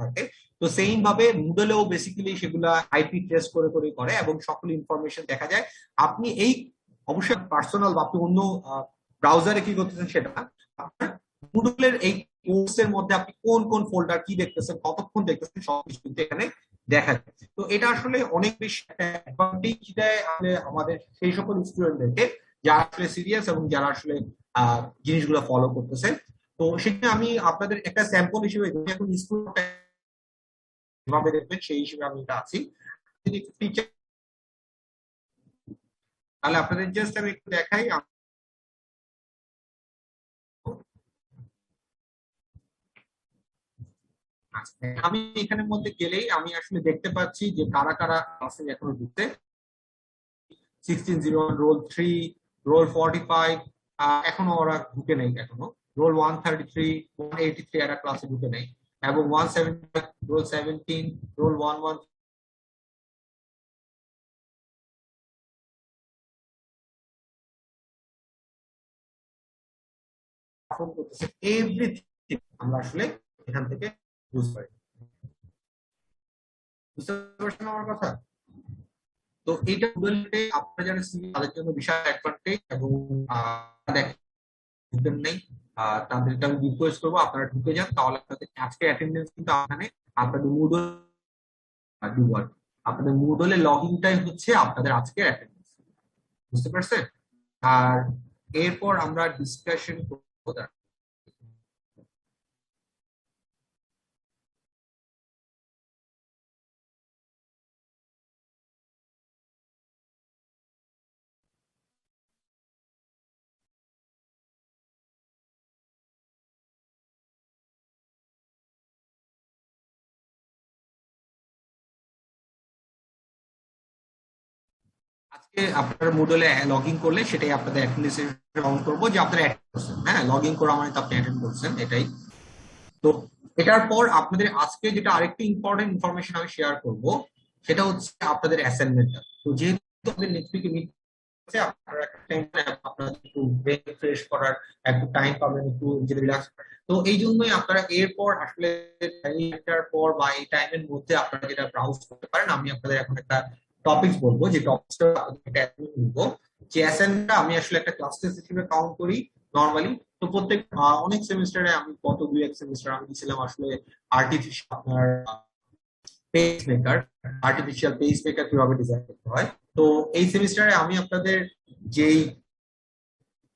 থাকে। তো সেইম ভাবে মুডলেও বেসিক্যালি সেগুলা আইপি ট্রেস করে করে এবং সকল ইনফরমেশন দেখা যায়। আপনি এই অবশ্যই পার্সোনাল বা আপনি অন্য ব্রাউজারে কি করতেছেন সেটা, মুডলের এই কোর্সের মধ্যে আপনি কোন কোন ফোল্ডার কি দেখতেছেন, কতক্ষণ দেখতেছেন, সবকিছু কিন্তু এখানে দেখা যায়। তো এটা আসলে অনেক বেশি অ্যাডভান্টেজ দেয় আমাদের সেই সকল স্টুডেন্টদেরকে যারা আসলে সিরিয়াস এবং যারা আসলে জিনিসগুলো ফলো করতেছে। তো সেটা আমি আপনাদের একটা স্যাম্পল হিসেবে এখন স্কুলটা কিভাবে দেখবেন সেই হিসেবে আমি এটা আছি। তাহলে আপনাদের জাস্ট আমি একটু দেখাই। আমি এখানের মধ্যে গেলেই আমি আসলে দেখতে পাচ্ছি যে কারা কারা ক্লাসে এখনো ঢুকতে। 1601, রোল 3, রোল 45, এখনো ওরা ঢুকে নেই, এখনো রোল 133, 183 এরা ক্লাসে ঢুকে নেই, এবং 175, রোল 17, রোল 11 পারফর্ম করতেছে, এভরিথিং আমরা আসলে এখান থেকে বুঝতে পারি। বুঝতে পারছেন আমার কথা? তো এইটা বলতে আপনারা যারা সিনিয়র তাদের জন্য বিশাল অ্যাডভান্টেজ, এবং দেখেন নেই তাদেরকে আমি রিকোয়েস্ট করবো আপনারা ঢুকে যান, তাহলে আপনাদের আজকে অ্যাটেন্ডেন্স কিন্তু এখানে আপনাদের মুডল আপনাদের মুডলে লগ ইনটাই হচ্ছে আপনাদের আজকের অ্যাটেন্ডেন্স। বুঝতে পারছেন? আর এরপর আমরা ডিসকাশন করবো। আজকে আপনারা মুডলে লগ ইন করলে সেটাই আপনাদের অ্যাটেন্ডেন্স কাউন্ট করবো যে আপনারা অ্যাটেন্ড করছেন। হ্যাঁ, লগ ইন করা মানে তো আপনি অ্যাটেন্ড করছেন, এটাই। তো এটার পর আপনাদের আজকে যেটা আরেকটি ইম্পর্টেন্ট ইনফরমেশন আমি শেয়ার করব, সেটা হচ্ছে আপনাদের অ্যাসাইনমেন্টটা। তো যেহেতু আপনাদের নেক্সট উইকে মিট আছে, আপনারা একটা টাইম আপনারা একটু ব্রেন ফ্রেশ করার একটু টাইম পাবেন, একটু নিজেদের রিল্যাক্স। তো এই জন্যই আপনারা এরপর আসলে এইটার পর বা এই টাইমের মধ্যে আপনারা যেটা ব্রাউজ করতে পারেন, আমি আপনাদের এখন একটা টপিকস বলবো, যে টপিকসটা নিবো, যে অ্যাসাইনমেন্টটা আমি আসলে একটা ক্লাস টেস্ট হিসেবে কাউন্ট করি নরমালি। তো প্রত্যেক অনেক সেমিস্টারে আমি গত 2-1 সেমিস্টার আমি দিয়েছিলাম আসলে আর্টিফিশিয়াল আপনার pace maker, artificial pace maker কিভাবে ডিজাইন করতে হয়। তো এই সেমিস্টারে আমি আপনাদের যেই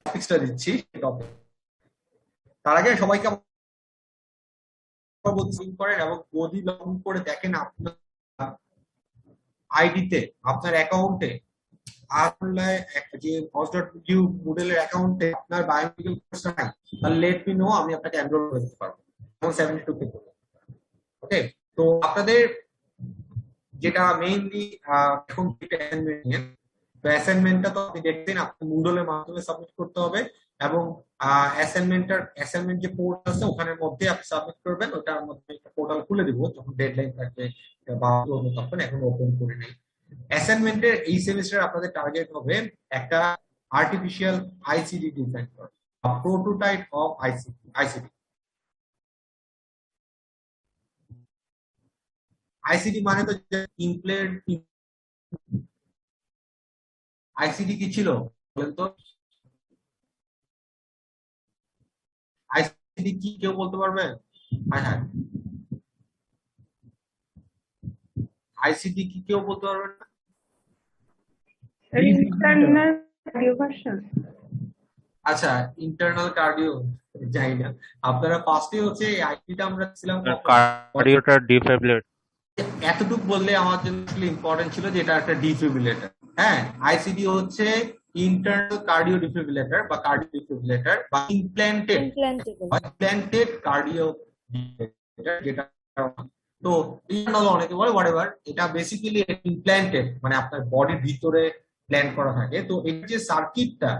টপিকসটা দিচ্ছি, তার আগে সবাইকে করেন এবং বডি লগ ইন করে দেখেন আপনার আইডিতে, আপনার অ্যাকাউন্টে, যে hos.u মুডেলের অ্যাকাউন্টে আপনার বায়োমেডিক্যাল কোর্সটা নাই, তাহলে লেট মি নো, আমি আপনাকে এনরোল করে দিতে পারবো এবং 72 কে করব। ওকে, তো আপনাদের যেটা মেইনলি এখন অ্যাসাইনমেন্টটা তো আপনি দেখতেন, আপনি মুডলের মাধ্যমে সাবমিট করতে হবে, এবং অ্যাসাইনমেন্ট যে পোর্টাল আছে ওখানের মধ্যে আপনি সাবমিট করবেন। ওটার মধ্যে একটা পোর্টাল খুলে দিব যখন ডেডলাইন থাকবে বা তখন, এখন ওপেন করে নেই। অ্যাসাইনমেন্টের এই সেমিস্টার আপনাদের টার্গেট হবে একটা আর্টিফিশিয়াল আইসিডি ডিজাইন করা, প্রোটোটাইপ অফ আইসিডি। আইসিডি মানে তো ইমপ্লেন্ট। আইসিডি কি ছিল বলেন তো? আইসিডি কি কেউ বলতে পারবে? হ্যাঁ হ্যাঁ, আইসিডি কি কেউ বলতে পারবে না? Internal cardioversion. আচ্ছা, ইন্টারনাল কার্ডিও জানি না। আপনারা ফার্স্টে হচ্ছে এই আইসিডিটা আমরা ছিলাম কার্ডিওটা ডিফিব্রিলেটর। এতটুকু বললে আমার জন্য আসলে ইম্পর্টেন্ট ছিল যে এটা একটা ডিফিব্রিলেটর। হ্যাঁ, আইসিডি হচ্ছে ইন্টারনাল কার্ডিও ডিফিব্রিলেটর বা কার্ডিও ডিফিব্রিলেটর বা ইমপ্ল্যান্টেড কার্ডিও যেটা। তো ইন্টারনাল অনেকে বলে হোয়াটএভার, এটা বেসিক্যালি ইমপ্ল্যান্টেড মানে আপনার বডির ভিতরে প্ল্যান করা থাকে। তো এই যে সার্কিটটা,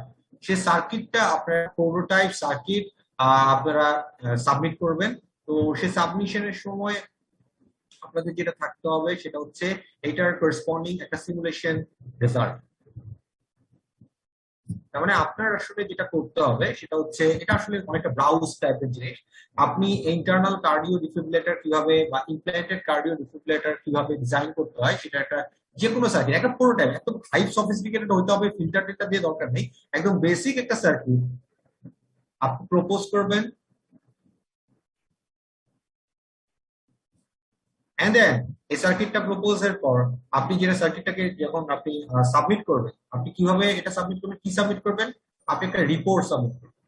সেই সার্কিটটা আপনার প্রোটোটাইপ সার্কিট আপনারা সাবমিট করবেন। তো সেই সাবমিশনের সময় আপনাদের যেটা থাকতে হবে সেটা হচ্ছে এটার করেসপন্ডিং একটা সিমুলেশন রেজাল্ট। তার মানে আপনার আসলে যেটা করতে হবে সেটা হচ্ছে, এটা আসলে অনেকটা ব্রাউজ টাইপের জিনিস। আপনি ইন্টারনাল কার্ডিও ডিফিব্রিলেটর কিভাবে বা ইমপ্ল্যান্টেড কার্ডিও ডিফিব্রিলেটর কিভাবে ডিজাইন করতে হয়, সেটা একটা যে কোনো সার্কিট, একটা প্রোটোটাইপ, একদম হাই সফিস্টিকেটেড হইতে হবে, ফিল্টার টিল্টার দিয়ে দরকার নেই, একদম বেসিক একটা সার্কিট আপনি প্রপোজ করবেন। এন্ড দেন এই সার্কিটটা প্রপোজের পর আপনি যেটা সার্কিটটাকে যখন আপনি সাবমিট করবেন, আপনি কিভাবে এটা সাবমিট করবেন, কি সাবমিট করবেন, আপনি একটা রিপোর্ট সাবমিট করবেন।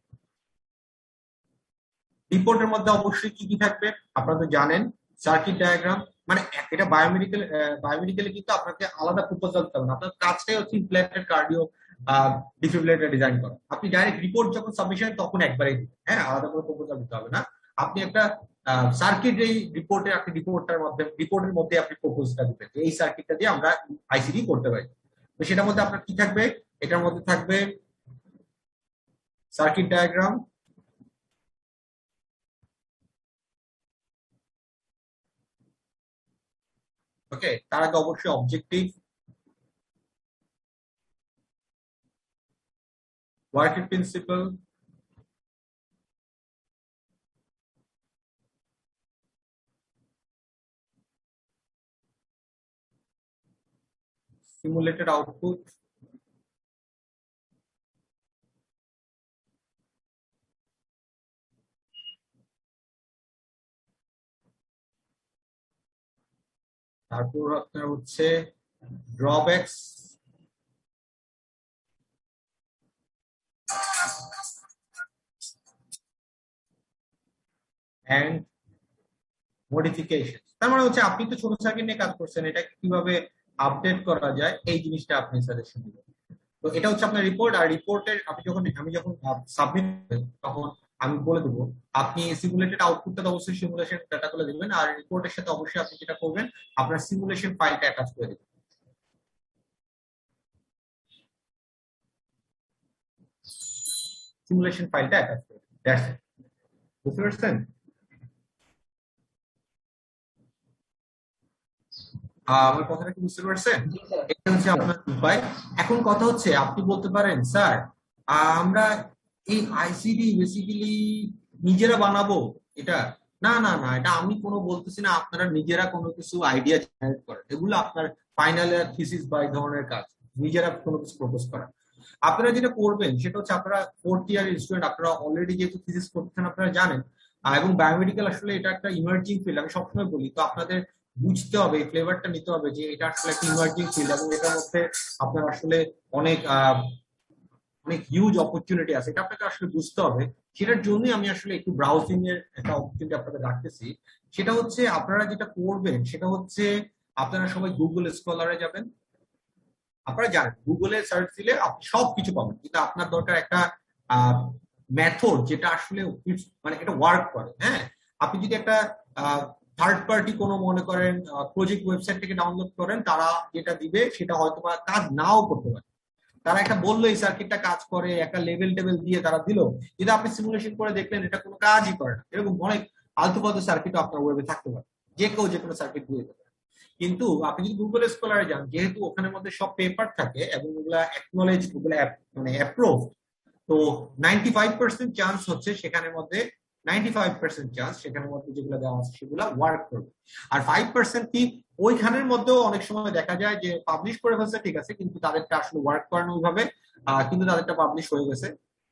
রিপোর্টের মধ্যে অবশ্যই কি কি থাকবে আপনারা তো জানেন, সার্কিট ডায়াগ্রাম, মানে এটা বায়োমেডিক্যালে কিন্তু আপনাকে আলাদা প্রপোজাল দিতে হবে না, আপনার কাজটাই হচ্ছে ইমপ্ল্যান্টেড কার্ডিও ডিফিব্রিলেটর ডিজাইন করা। আপনি ডাইরেক্ট রিপোর্ট যখন সাবমিশন তখন একবারেই দিবেন, হ্যাঁ, আলাদা করে প্রপোজাল দিতে হবে না। আপনি একটা সার্কিট, এই রিপোর্টে আপনি রিপোর্টের মধ্যে আপনি প্রপোজটা দিবেন, এই সার্কিটটা দিয়ে আমরা আইসিডি করতে পারি। তো সেটার মধ্যে আপনার কি থাকবে? এটার মধ্যে থাকবে সার্কিট ডায়াগ্রাম, ওকে, তার আগে অবশ্যই objective, working principal, simulated output, তারপর আপনার হচ্ছে ড্রব্যাকস, এন্ড মডিফিকেশন। তার মানে হচ্ছে আপনি তো ছোট সার্কিট নিয়ে কাজ করছেন, এটা কিভাবে আপডেট করা যায় এই জিনিসটা আপনি সাজেশন দিবেন। তো এটা হচ্ছে আপনার রিপোর্ট। আর রিপোর্টের আমি যখন সাবমিট তখন আমি বলে দেবো আপনি সিমুলেটেড আউটপুটটা তো অবশ্যই সিমুলেশন ডাটা গুলো দিবেন, আর রিপোর্টের সাথে অবশ্যই আপনি যেটা করবেন আপনার সিমুলেশন ফাইলটা অ্যাটাচ করে দেবেন। সিমুলেশন ফাইলটা অ্যাটাচ করে দেবেন, দ্যাটস ইট। বুঝতে পারছেন? আমার কথাটা কি বুঝতে পারছেন? এটা হচ্ছে আপনার উপায়। এখন কথা হচ্ছে আপনি বলতে পারেন স্যার আমরা এই আইসিডি বেসিক্যালি নিজেরা বানাবো এটা। না না না, এটা আমি কোনো বলতেছি না আপনারা নিজেরা কোনো কিছু আইডিয়া জেনারেট করেন, এগুলো আপনার ফাইনাল ইয়ার থিসিস বা এই ধরনের কাজ, নিজেরা কোনো কিছু প্রপোজ করা। আপনারা যেটা করবেন সেটা হচ্ছে আপনারা ফোর্থ ইয়ার স্টুডেন্ট, আপনারা অলরেডি যেহেতু থিসিস করতেছেন আপনারা জানেন, এবং বায়োমেডিক্যাল আসলে এটা একটা ইমার্জিং ফিল্ড, আমি সবসময় বলি। তো আপনাদের বুঝতে হবে, ফ্লেভারটা নিতে হবে যে এটা আসলে একটা ইমার্জিং ফিল্ড এবং এটার মধ্যে আপনার আসলে অনেক অনেক হিউজ অপরচুনিটি আছে, এটা আপনাকে আসলে বুঝতে হবে। সেটার জন্যই আমি আসলে একটু ব্রাউজিং এর একটা অপরচুনিটি আপনাদের রাখতেছি। সেটা হচ্ছে আপনারা যেটা করবেন সেটা হচ্ছে আপনারা সবাই গুগল স্কলারে যাবেন। আপনারা জানেন গুগলে সার্চ দিলে আপনি সবকিছু পাবেন, কিন্তু আপনার দরকার একটা মেথড যেটা আসলে মানে এটা ওয়ার্ক করে। হ্যাঁ, আপনি যদি একটা থার্ড পার্টি কোনো মনে করেন প্রজেক্ট ওয়েবসাইট থেকে ডাউনলোড করেন, তারা যেটা দিবে সেটা হয়তো বা কাজ নাও করতে পারে। তারা একটা বললো এই সার্কিটটা কাজ করে, একটা লেভেল টেবিল দিয়ে তারা দিল, কিন্তু আপনি সিমুলেশন করে দেখলেন এটা কোনো কাজই করে না। এরকম অনেক আলতু ফালতু সার্কিটও আপনার ওয়েবে থাকতে পারে, যে কেউ যে কোনো সার্কিট দিয়ে দিতে পারে। কিন্তু আপনি যদি গুগল স্কলারে যান, যেহেতু ওখানের মধ্যে সব পেপার থাকে এবং ওগুলা অ্যাকনোলেজ, ওগুলা মানে অ্যাপ্রুভ, তো 95% চান্স হচ্ছে সেখানের মধ্যে 95% চান্স সেখানের মধ্যে যেগুলো দেওয়া আছে সেগুলো ওয়ার্ক করবে। আর 5% কি ওইখানের মধ্যেও অনেক সময় দেখা যায় যে পাবলিশ করে ফেলছে, ঠিক আছে, কিন্তু তাদেরটা আসলে ওয়ার্ক করানো ওইভাবে, কিন্তু তাদেরটা পাবলিশ হয়ে গেছে।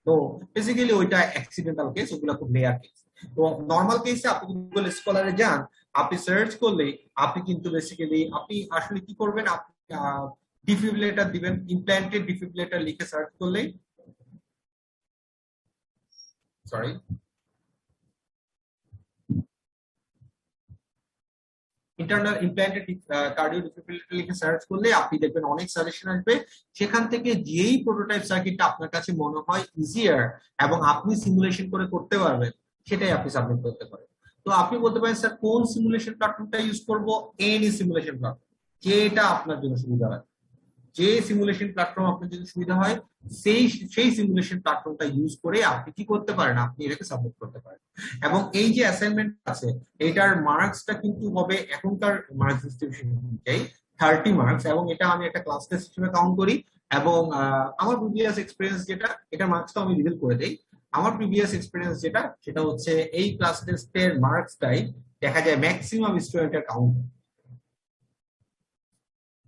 তো বেসিক্যালি ওইটা অ্যাক্সিডেন্টাল কেস, ওগুলো খুব রেয়ার কেস। তো নর্মাল কেসে আপনি গুগল স্কলারে যান, আপনি সার্চ করলে আপনি কিন্তু বেসিক্যালি আপনি আসলে কি করবেন, আপনি ডিফিব্রিলেটর দিবেন, ইমপ্ল্যান্টেড ডিফিব্রিলেটর লিখে সার্চ করলেই, sorry, internal implanted cardio defibrillator লিখে সার্চ করলে আপনি দেখবেন অনেক সাজেশন আসবে। সেখান থেকে যেই প্রোটোটাইপ সার্কিটটা আপনার কাছে মনে হয় ইজিয়ার এবং আপনি সিমুলেশন করে করতে পারবেন, সেটাই আপনি সাবমিট করতে পারেন। তো আপনি বলতে পারেন স্যার কোন সিমুলেশন প্ল্যাটফর্মটা ইউজ করব? এনি সিমুলেশন প্ল্যাটফর্ম, যেটা আপনার জন্য সুবিধা হয়, যে সিমুলেশন প্ল্যাটফর্ম আপনার জন্য সুবিধা হয় সেই সেই সিমুলেশন প্ল্যাটফর্মটা ইউজ করে আপনি কি করতে পারেন, আপনি এটাকে সাবমিট করতে পারেন। এবং এই যে অ্যাসাইনমেন্ট আছে এটার মার্কসটা কিন্তু হবে এখনকার মার্কস ডিস্ট্রিবিউশন অনুযায়ী 30 মার্কস, এবং এটা আমি একটা ক্লাস টেস্ট হিসেবে কাউন্ট করি। এবং আমার প্রিভিয়াস এক্সপিরিয়েন্স যেটা, এটা মার্কসটা আমি রিভিল করে দেই। আমার প্রিভিয়াস এক্সপিরিয়েন্স যেটা সেটা হচ্ছে এই ক্লাস টেস্টের মার্কসটাই দেখা যায় ম্যাক্সিমাম স্টুডেন্টের কাউন্ট,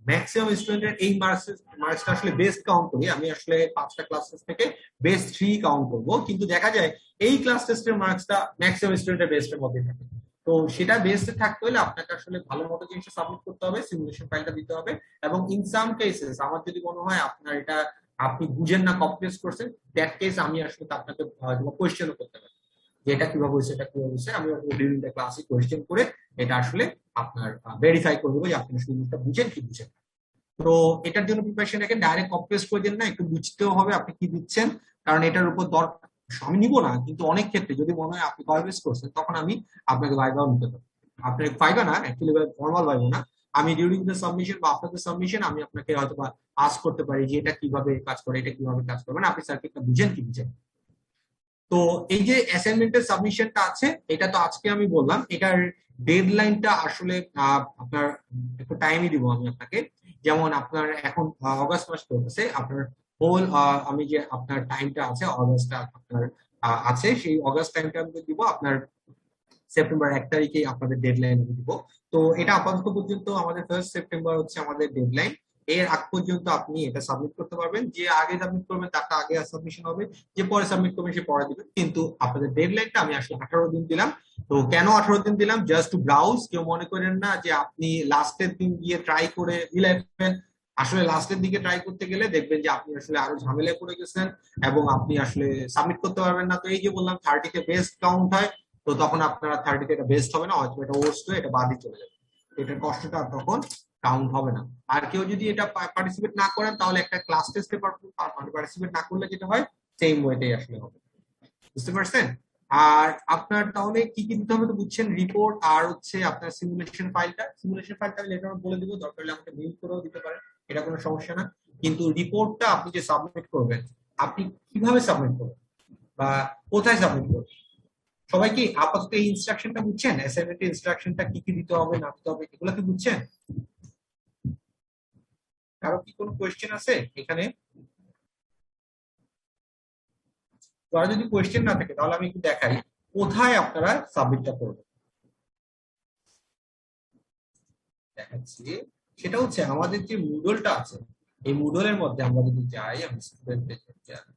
ম্যাক্সিমাম স্টুডেন্টের এই মার্কসটা আসলে বেস্ট কাউন্ট করি। আমি আসলে 5টা ক্লাস টেস্ট থেকে বেস্ট 3 কাউন্ট করব, কিন্তু দেখা যায় এই ক্লাস টেস্টের মার্কসটা ম্যাক্সিমাম স্টুডেন্টের বেস্টের মধ্যে থাকে। তো সেটা বেস্টে থাকতে হলে আপনাকে আসলে ভালো মতো জিনিসটা সাবমিট করতে হবে, সিমুলেশন ফাইলটা দিতে হবে। এবং ইন সাম কেসেস আমার যদি মনে হয় আপনার এটা আপনি বুঝেন না, কপি পেস্ট করছেন, দ্যাট কেস আমি আসলে আপনাকে কোয়েশ্চেনও করতে পারি যে এটা কিভাবে হয়েছে, এটা কিভাবে হয়েছে। আমি ডিউরিং দ্য ক্লাসে কোয়েশ্চেন করে এটা আসলে আপনার ভেরিফাই করে দেবো যে আপনি আসলে জিনিসটা বুঝেন কি বুঝেন। তো এটার জন্য প্রিপারেশন রাখেন, ডাইরেক্ট কপি পেস্ট করে দেন না, একটু বুঝতেও হবে আপনি কি দিচ্ছেন, কারণ এটার উপর দরকার আমি নিব না, কিন্তু অনেক ক্ষেত্রে যদি মনে হয় আপনি কপি পেস্ট করছেন তখন আমি আপনাকে ভাইভাও নিতে পারি। আপনার ভাইবা না, অ্যাকচুয়ালি ফর্মাল ভাইবা না, আমি ডিউরিং দ্য সাবমিশন বা আফটার দ্য সাবমিশন আমি আপনাকে হয়তো বা আস্ক করতে পারি যে এটা কিভাবে কাজ করে, এটা কিভাবে কাজ করে, মানে আপনি সার্কিটটা বুঝেন কি বুঝেন। তো এই যে অ্যাসাইনমেন্টের সাবমিশনটা আছে, এটা তো আজকে আমি বললাম, এটার ডেডলাইনটা আসলে আপনার একটু টাইমই দিব আমি আপনাকে। যেমন আপনার এখন অগাস্ট মাস চলতেছে, আপনার হোল আমি যে আপনার টাইমটা আছে অগাস্ট আপনার আছে, সেই অগাস্ট টাইমটা আমি দিব, আপনার সেপ্টেম্বর 1 তারিখে আপনাদের ডেডলাইন দিব। তো এটা আপাতত পর্যন্ত আমাদের 1 সেপ্টেম্বর হচ্ছে আমাদের ডেডলাইন। এর আগ পর্যন্ত আপনি এটা সাবমিট করতে পারবেন, যে আগে সাবমিট করবেন তারটা আগে সাবমিশন হবে, যে পরে সাবমিট করবেন সে পরে দিবেন। কিন্তু আপনাদের ডেডলাইনটা আমি আসলে 18 দিন দিলাম। তো কেন 18 দিন দিলাম? Just to browse. কেউ মনে করেন না যে আপনি লাস্টের দিন গিয়ে ট্রাই করে মিলাইবেন। আসলে লাস্টের দিকে ট্রাই করতে গেলে দেখবেন যে আপনি আসলে আরো ঝামেলায় পড়ে গেছেন এবং আপনি আসলে সাবমিট করতে পারবেন না। তো এই যে বললাম 30 তে বেস্ট কাউন্ট হয়, তো তখন আপনারা 30 তে এটা বেস্ট হবে না, হয়তো এটা ওয়ার্স্ট হয়ে এটা বাদই চলে যাবে। এটার কষ্টটা তখন কাউন্ট হবে না। আর কেউ যদি এটা পার্টিসিপেট না করেন তাহলে একটা ক্লাস টেস্টে পার্টিসিপেট না করলে যেটা হয় সেম ওয়েতেই আসলে হবে। বুঝতে পারছেন? আর আপনার তাহলে কি কি দিতে হবে তো বুঝছেন, রিপোর্ট আর হচ্ছে আপনার সিমুলেশন ফাইলটা। সিমুলেশন ফাইলটা আমি লেটার বলে দিব, দরকার হলে আমাকে মেইল করেও দিতে পারেন, এটা কোনো সমস্যা না। কিন্তু রিপোর্টটা আপনি যে সাবমিট করবেন, আপনি কিভাবে সাবমিট করবেন বা কোথায় সাবমিট করবেন, সবাই কি আপাতত এই ইনস্ট্রাকশনটা বুঝছেন? অ্যাসাইনমেন্টের ইনস্ট্রাকশনটা কি কি দিতে হবে না দিতে হবে এগুলো কি বুঝছেন? কারো কি কোনো কোয়েশ্চেন আছে এখানে? তো আর যদি কোয়েশ্চেন না থাকে তাহলে আমি একটু দেখাই কোথায় আপনারা সাবমিটটা করবেন। দেখাচ্ছি, সেটা হচ্ছে আমাদের যে মুডলটা আছে, এই মুডলের মধ্যে আমরা যদি যাই, আমি স্টুডেন্ট পেজে যাই,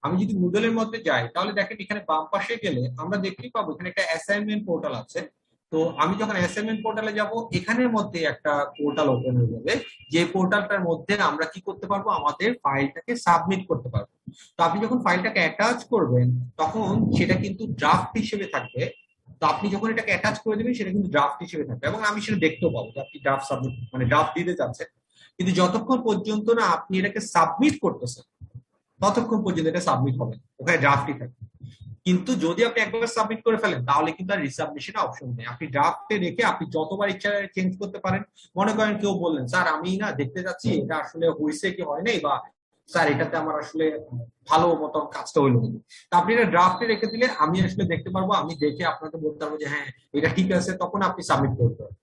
আমি যদি মুডলের মধ্যে যাই তাহলে দেখেন এখানে বাম পাশে গেলে আমরা দেখতেই পাবো এখানে একটা অ্যাসাইনমেন্ট পোর্টাল আছে। তো আমি যখন অ্যাসাইনমেন্ট পোর্টালে যাব, এখানের মধ্যে একটা পোর্টাল ওপেন হয়ে যাবে, যে পোর্টালটার মধ্যে আমরা কি করতে পারবো, আমাদের ফাইলটাকে সাবমিট করতে পারবো। তো আপনি যখন ফাইলটাকে অ্যাটাচ করবেন তখন সেটা কিন্তু ড্রাফট হিসেবে থাকবে। তো আপনি যখন এটাকে অ্যাটাচ করে দেবেন সেটা কিন্তু ড্রাফট হিসেবে থাকবে, এবং আমি সেটা দেখতেও পাবো যে আপনি ড্রাফট সাবমিট মানে ড্রাফট দিতে যাচ্ছেন। কিন্তু যতক্ষণ পর্যন্ত না আপনি এটাকে সাবমিট করতেছেন ততক্ষণ পর্যন্ত এটা সাবমিট হবে, ওখানে ড্রাফটই থাকবে। কিন্তু যদি আপনি একবার সাবমিট করে ফেলেন তাহলে কিন্তু আর রিসাবমিশন অপশন নেই, আপনি ড্রাফটে রেখে আপনি যতবার ইচ্ছা চেঞ্জ করতে পারেন। মনে করেন কেউ বললেন স্যার আমি না দেখতে যাচ্ছি এটা আসলে হয়েছে কি হয় নাই, বা স্যার এটাতে আমার আসলে ভালো মতন কাজটা হইলো না, তা আপনি এটা ড্রাফটে রেখে দিলে আমি আসলে দেখতে পারবো, আমি দেখে আপনাকে বলতে পারবো যে হ্যাঁ এটা ঠিক আছে, তখন আপনি সাবমিট করতে পারবেন।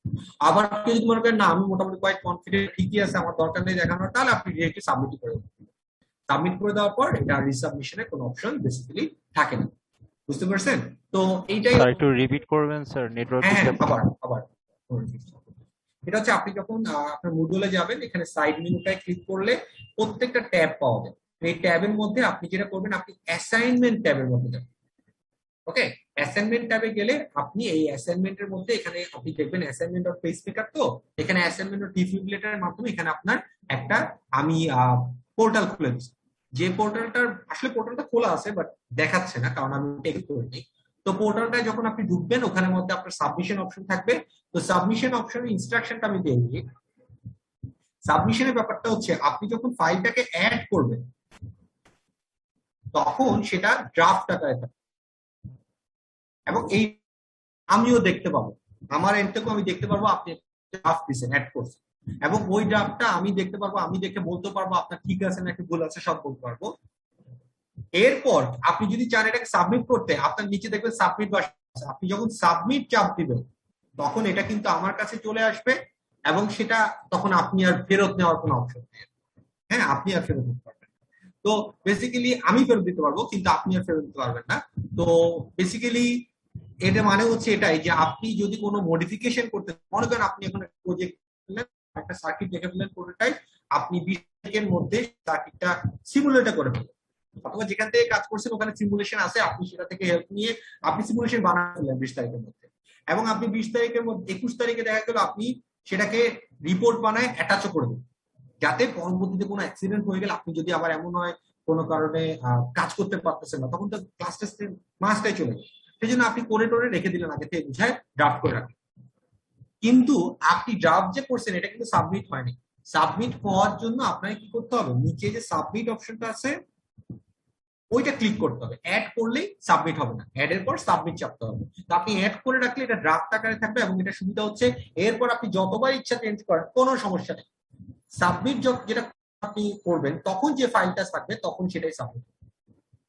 আবার কেউ যদি মনে করেন না আমি মোটামুটি কোয়াইট কনফিডেন্ট ঠিকই আছে, আমার দরকার নেই দেখানোর, তাহলে আপনি ডিরেক্টলি সাবমিট করে দেবেন। সাবমিট করে দেওয়ার পর এটা রিসাবমিশনের কোনো অপশন বেসিক্যালি থাকে না। বুঝতে পারছেন? তো এইটাই। স্যার একটু রিপিট করবেন স্যার, নেটওয়ার্ক হ্যাঁ ডিস্টার্ব। আবার আবার এটা হচ্ছে আপনি যখন আপনার মুডলে যাবেন, এখানে সাইড মেনুটায় ক্লিক করলে প্রত্যেকটা ট্যাব পাওয়া যায়। এই ট্যাবের মধ্যে আপনি যেটা করবেন, আপনি অ্যাসাইনমেন্ট ট্যাবের মধ্যে যাবেন। ওকে, অ্যাসাইনমেন্ট ট্যাবে গেলে আপনি এই অ্যাসাইনমেন্টের মধ্যে এখানে আপনি দেখবেন অ্যাসাইনমেন্ট অফ পেজ মেকার। তো এখানে অ্যাসাইনমেন্ট অফ ডিফিব্রিলেটরের মাধ্যমে এখানে আপনার একটা আমি পোর্টাল খুলে দিচ্ছি, যে পোর্টালটার আসলে পোর্টালটা খোলা আছে বাট দেখাচ্ছে না কারণ আমি টেক্সট করিনি। তো পোর্টালটায় যখন আপনি ঢুকবেন ওখানের মধ্যে আপনার সাবমিশন অপশন থাকবে। তো সাবমিশন অপশনের ইনস্ট্রাকশনটা আমি দিয়ে দিই। সাবমিশনের ব্যাপারটা হচ্ছে আপনি যখন ফাইলটাকে অ্যাড করবেন তখন সেটা ড্রাফট আকারে থাকবে, এবং এই আমিও দেখতে পাবো, আমার এন্ড থেকেও আমি দেখতে পারবো আপনি ড্রাফট দিচ্ছেন, অ্যাড করছেন, এবং ওই ড্রাফটটা আমি দেখতে পারবো, আমি দেখে বলতে পারবো আপনার ঠিক আছে নাকি ভুল আছে, সব বলতে পারবো। এরপর আপনি যদি চান এটাকে সাবমিট করতে, আপনার নিচে দেখবেন সাবমিট বাটন আছে, আপনি যখন সাবমিট চাপ দিবেন তখন এটা কিন্তু আমার কাছে চলে আসবে, এবং সেটা তখন আপনি আর ফেরত নেওয়ার কোনো অপশন নেই। হ্যাঁ, আপনি আর ফেরত দিতে পারবেন। তো বেসিক্যালি আমি ফেরত দিতে পারবো কিন্তু আপনি আর ফেরত দিতে পারবেন না। তো বেসিক্যালি এটা মানে হচ্ছে এটাই যে আপনি যদি কোনো মডিফিকেশন করতে, মনে করেন আপনি এখন একটা প্রজেক্ট একটা সার্কিট দেখে ফেললেন প্রোটোটাইপ, আপনি 20 মিনিটের মধ্যে সার্কিটটা সিমুলেট করে ফেললেন, অথবা যেখান থেকে কাজ করছেন ওখানে সিমুলেশন আছে, আপনি সেটা থেকে হেল্প নিয়ে আপনি সিমুলেশন বানাতে ফেললেন 20 তারিখের মধ্যে, এবং আপনি 20 তারিখের মধ্যে 21 তারিখে দেখা গেল আপনি সেটাকে রিপোর্ট বানায় অ্যাটাচও করে দেবেন, যাতে পরবর্তীতে কোনো অ্যাক্সিডেন্ট হয়ে গেলে আপনি যদি আবার এমন হয় কোনো কারণে কাজ করতে পারতেছেন না, তখন তো ক্লাস টেস্টের মাসটাই চলে যাবে। সেই জন্য আপনি করে টোরে রেখে দিলেন, আগে থেকে বুঝায় ড্রাফট করে রাখেন। কিন্তু আপনি ড্রাফট যে করছেন এটা কিন্তু সাবমিট হয়নি। সাবমিট হওয়ার জন্য আপনাকে কি করতে হবে, নিচে যে সাবমিট অপশনটা আছে ওইটা ক্লিক করতে হবে। অ্যাড করলেই সাবমিট হবে না, অ্যাড এর পর সাবমিট চাপতে হবে। তো আপনি অ্যাড করে রাখলে এটা ড্রাফট আকারে থাকবে, এবং এটা সুবিধা হচ্ছে এরপর আপনি যতবার ইচ্ছা চেঞ্জ করেন কোনো সমস্যা নেই। সাবমিট যেটা আপনি করবেন তখন যে ফাইলটা থাকবে তখন সেটাই সাবমিট।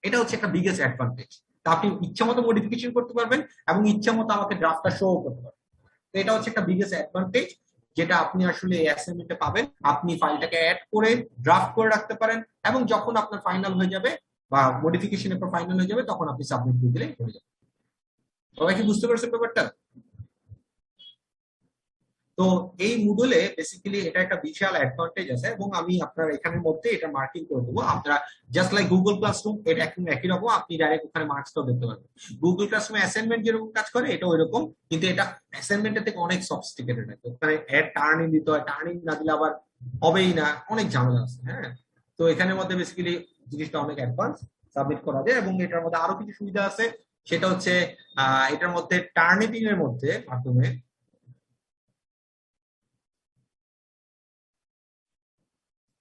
এটা হচ্ছে একটা বিগেস্ট অ্যাডভান্টেজ। তা আপনি ইচ্ছা মতো মডিফিকেশন করতে পারবেন এবং ইচ্ছা মতো আমাকে ড্রাফটটা শো করতে পারবেন। তো এটা হচ্ছে একটা বিগেস্ট অ্যাডভান্টেজ যেটা আপনি আসলে এই অ্যাসাইনমেন্টে পাবেন। আপনি ফাইলটাকে অ্যাড করে ড্রাফট করে রাখতে পারেন, এবং যখন আপনার ফাইনাল হয়ে যাবে বা মডিফিকেশনের পর ফাইনাল হয়ে যাবে তখন আপনি সাবমিট দিয়ে দিলে হয়ে যাবে। সবাই কি বুঝতে পারছেন ব্যাপারটা? তো এই মুডলে বেসিক্যালি এটা একটা বিশাল অ্যাডভান্টেজ আছে, এবং আমি আপনার এখানের মধ্যে এটা মার্কিং করে দেবো। আপনারা জাস্ট লাইক গুগল ক্লাসরুম, এটা একই রকম, আপনি ডাইরেক্ট ওখানে মার্কসটাও দেখতে পারবেন। গুগল ক্লাসরুমে অ্যাসাইনমেন্ট যেরকম কাজ করে এটা ওইরকম, কিন্তু এটা অ্যাসাইনমেন্টের থেকে অনেক সফিস্টিকেটেড আছে। ওখানে অ্যাড টার্নিং দিতে হয়, টার্নিং না দিলে আবার হবেই না, অনেক ঝামেলা আছে। হ্যাঁ, তো এখানের মধ্যে বেসিক্যালি জিনিসটা অনেক অ্যাডভান্স, সাবমিট করা যায়। এবং এটার মধ্যে আরো কিছু সুবিধা আছে, সেটা হচ্ছে এটার মধ্যে টার্নিটিং এর মাধ্যমে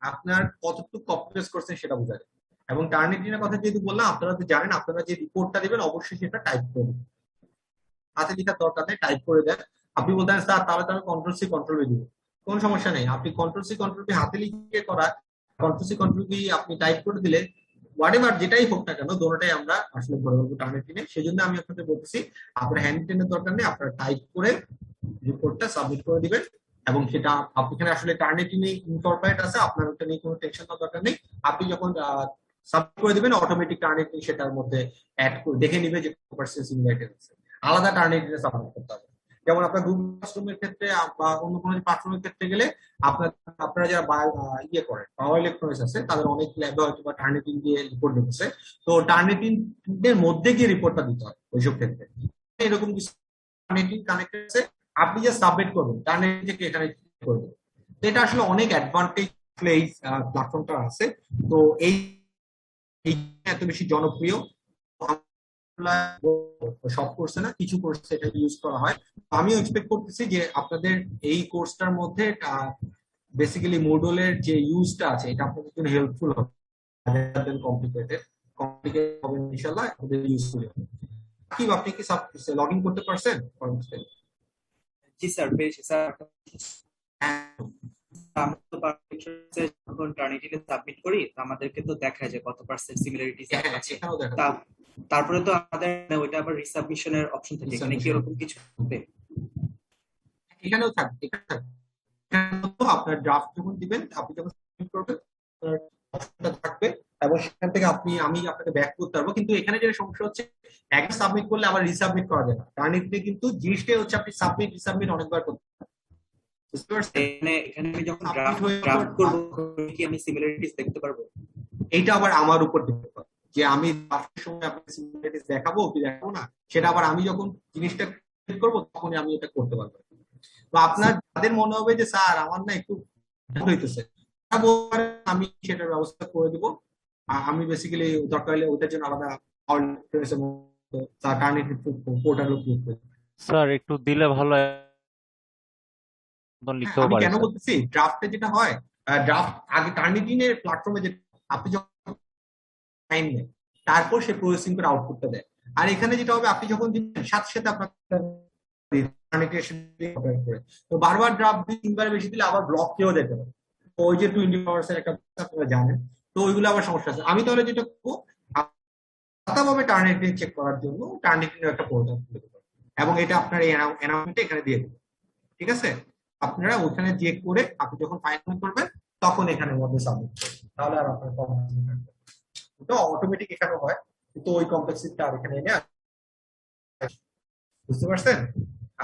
আপনার কতটুকু কপি পেস্ট করছেন সেটা বোঝা যায়। এবং টার্নিটিনের কথা যেহেতু বললাম, আপনারা তো জানেন, আপনারা যে রিপোর্টটা দিবেন অবশ্যই সেটা টাইপ করবেন, হাতে লেখার দরকার নেই, টাইপ করে দেন। আপনি বলতেন স্যার তাহলে তো আমি কন্ট্রোল সি কন্ট্রোল ভি দিব, কোন সমস্যা নেই। আপনি কন্ট্রোল সি কন্ট্রোল ভি হাতে লিখে করা, কন্ট্রোল সি কন্ট্রোল ভি আপনি টাইপ করে দিলে হোয়াটএভার যেটাই হোক না কেন দোনোটাই আমরা আসলে করে দেবো টার্নিটিনে। সেই জন্য আমি আপনাকে বলতেছি আপনার হ্যান্ড টেনের দরকার নেই, আপনারা টাইপ করে রিপোর্টটা সাবমিট করে দিবেন। এবং সেটা এখানে আসলে টার্নিটিনে ইনকর্পোরেট আছে, আপনার ওটা নিয়ে কোনো টেনশন করার দরকার নেই। আপনি যখন সাবমিট করে দিবেন অটোমেটিক টার্নিটিন সেটার মধ্যে অ্যাড করে দেখে নিবে যে পার্সেন্ট সিমিলারিটি আছে। আলাদা টার্নিটিনে সাবমিট করতে হবে। যেমন আপনার গুগল ক্লাসরুমের ক্ষেত্রে বা অন্য কোনো প্ল্যাটফর্মের ক্ষেত্রে গেলে আপনারা যারা ইয়ে করেন পাওয়ার ইলেকট্রনিক্স আছে তাদের অনেক ল্যাবে হয়তো বা টার্নিটিন দিয়ে রিপোর্ট দিতেছে, তো টার্নিটিনের মধ্যে গিয়ে রিপোর্টটা দিতে হয় ওইসব ক্ষেত্রে। এরকম কিছু টার্নিটিন কানেক্টেড আছে, আপনি যে সাবমিট করবেন টার্নিটিন থেকে এখানে করবেন। তো এটা আসলে অনেক অ্যাডভান্টেজ এই প্ল্যাটফর্মটা আছে। তো এই এত বেশি জনপ্রিয়, সব কোর্সে না, কিছু কোর্সে এটা ইউজ করা হয়। আমিও এক্সপেক্ট করতেছি যে আপনাদের এই কোর্সটার মধ্যে বেসিক্যালি মোডুলের যে ইউজটা আছে এটা আপনাদের জন্য হেল্পফুল হবে, কমপ্লিকেটেড হবে ইনশাআল্লাহ, আপনাদের ইউজফুল হবে। কি আপনি কি লগ ইন করতে পারছেন? জি স্যার, পেয়েছি স্যার। আমরা তো যখন টার্নিটিনে সাবমিট করি তো আমাদেরকে তো দেখায় যে কত পার্সেন্ট সিমিলারিটিস আছে। তারপরে তো আমাদের ওইটা আবার রিসাবমিশনের অপশন থাকে, এখানে কি এরকম কিছু হবে? এখানেও থাকবে, আপনার ড্রাফট যখন দিবেন আপনি যখন সাবমিট করবেন অপশনটা থাকবে, এবং সেখান থেকে আমি আপনাকে ব্যাক করতে পারবো। কিন্তু এখানে যে সমস্যা হচ্ছে একবার সাবমিট করলে আবার রিসাবমিট করা যায় না। টার্নিটিনে কিন্তু জিনিসটাই হচ্ছে আপনি সাবমিট রিসাবমিট অনেকবার করতে পারবেন। বুঝতে পারছেন? এখানে আমি যখন ড্রাফট করব কি আমি সিমিলারিটিস দেখতে পারবো? এইটা আবার আমার উপর ডিপেন্ড করে যে আমি ড্রাফটের সময় আপনাকে সিমিলারিটিস দেখাবো কি দেখাবো না, সেটা আবার আমি যখন জিনিসটা করবো তখনই আমি এটা করতে পারবো। তো আপনার যাদের মনে হবে যে স্যার আমার না একটু হইতেছে, আমি সেটার ব্যবস্থা করে দিব। আমি বেসিক্যালি দরকার হলে ওটার জন্য আলাদা পোর্টাল ক্লিক করি। স্যার একটু দিলে ভালো হয়, লিখতেও আমি পারি কেন স্যার। বলতেছি ড্রাফটে যেটা হয়, ড্রাফট আগে টার্নিটিনের প্ল্যাটফর্মে যে আপনি যখন টাইম নেন তারপর সে প্রসেসিং করে আউটপুটটা দেয়। আর এখানে যেটা হবে আপনি যখন দিবেন সাথে সাথে আপনার তো বারবার ড্রাফট 2-3 বার বেশি দিলে আবার ব্লক কেও যেতে পারে। তো ওই যে 20 আওয়ার্স এর একটা আপনারা জানেন, তো ওইগুলো আবার সমস্যা আছে। আমি তাহলে যেটা করবো আলাদাভাবে টার্নিটিন চেক করার জন্য টার্নিটিনের একটা পোর্টাল খুলে দেবো, এবং এটা আপনার এই অ্যানাউন্সমেন্টে এখানে দিয়ে দেবো। ঠিক আছে, আপনারা ওখানে চেক করে আপনি যখন ফাইনাল করবেন তখন এখানের মধ্যে সাবমিট করবেন, তাহলে আর আপনার কমপ্লেক্সিটি থাকবে। ওটা অটোমেটিক এখানে হয়, কিন্তু ওই কমপ্লেক্সিটিটা আর এখানে এনে বুঝতে পারছেন?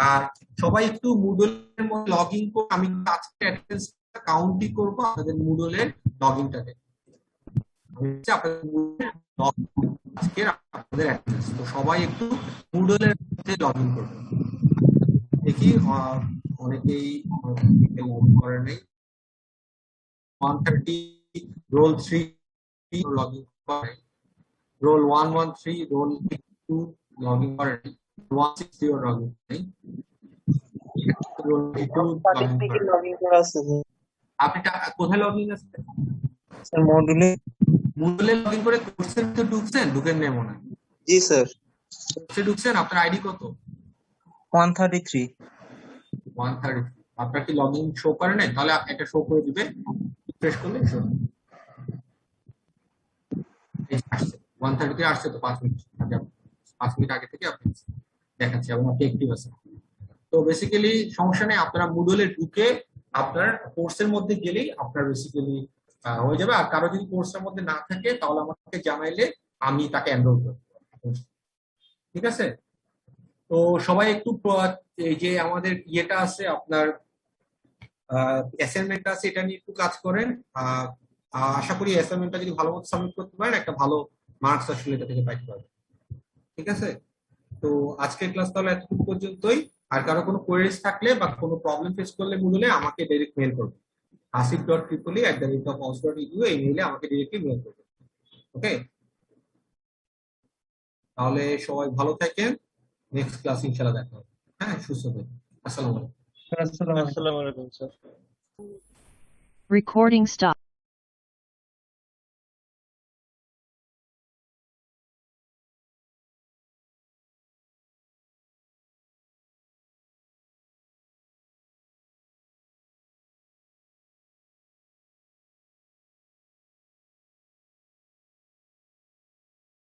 আর সবাই একটু মুডলের মধ্যে লগ ইন করে, আমি আজকে অ্যাটেন্ডেন্সটা কাউন্টই করবো আপনাদের মুডলের লগ ইনটাকে। আপনাদের অ্যাটেন্ডেন্স তো সবাই একটু মুডলের মধ্যে লগ ইন করবেন। দেখি অনেকেই লগ ইন করে নাই। 130 রোল 3 লগ ইন করে, রোল 113 রোল 2 লগ ইন করে, 160 লগ ইন করে, রোল 2 লগ ইন করে। আপনি কোথায় লগ ইন আছে? স্যার মডিউলে মুডলে লগইন করে কোর্সে তো ঢুকছেন, ঢুকেন নেই মনে হয়। জি স্যার। কোর্সে ঢুকছেন, আপনার আইডি কত? 133। 130। আপনার কি লগইন শো করে নাই? তাহলে একটা শো করে দিবে, রিফ্রেশ করলে শো। এই যে আসছে 130 আসছে, তো 5 মিনিট আগে, 5 মিনিট আগে থেকে আপনি দেখাচ্ছি এবং আপনি অ্যাক্টিভ আছেন। তো বেসিক্যালি সমস্যা নেই, আপনারা মুডলে ঢুকে আপনার কোর্সের মধ্যে গেলেই আপনার বেসিক্যালি হয়ে যাবে। আর কারো যদি কোর্সের মধ্যে না থাকে তাহলে আমাকে জানাইলে আমি তাকে এনরোল করব। ঠিক আছে? তো সবাই একটু এই যে আমাদের ইয়েটা আছে, আপনার অ্যাসাইনমেন্ট আছে, এটা নিয়ে একটু কাজ করেন। আশা করি অ্যাসাইনমেন্টটা যদি ভালো মতো সাবমিট করতে পারেন, একটা ভালো মার্কস আসলে এটা থেকে পাইতে পারবেন। ঠিক আছে? তো আজকের ক্লাস তাহলে এতটুকু পর্যন্তই। আর কারো কোনো কোয়েরিজ থাকলে বা কোনো প্রবলেম ফেস করলে মুডলে আমাকে ডাইরেক্ট মেল করবে, asif.tripoli@the.ons.edu এই মেইলে আমাকে ডাইরেক্টলি মেল করবে। ওকে, তাহলে সবাই ভালো থাকেন, নেক্সট ক্লাস ইনশাআল্লাহ দেখা হবে। হ্যাঁ, সুস্থ থাকেন। আসসালামু আলাইকুম। আসসালামু আলাইকুম স্যার। Recording stop.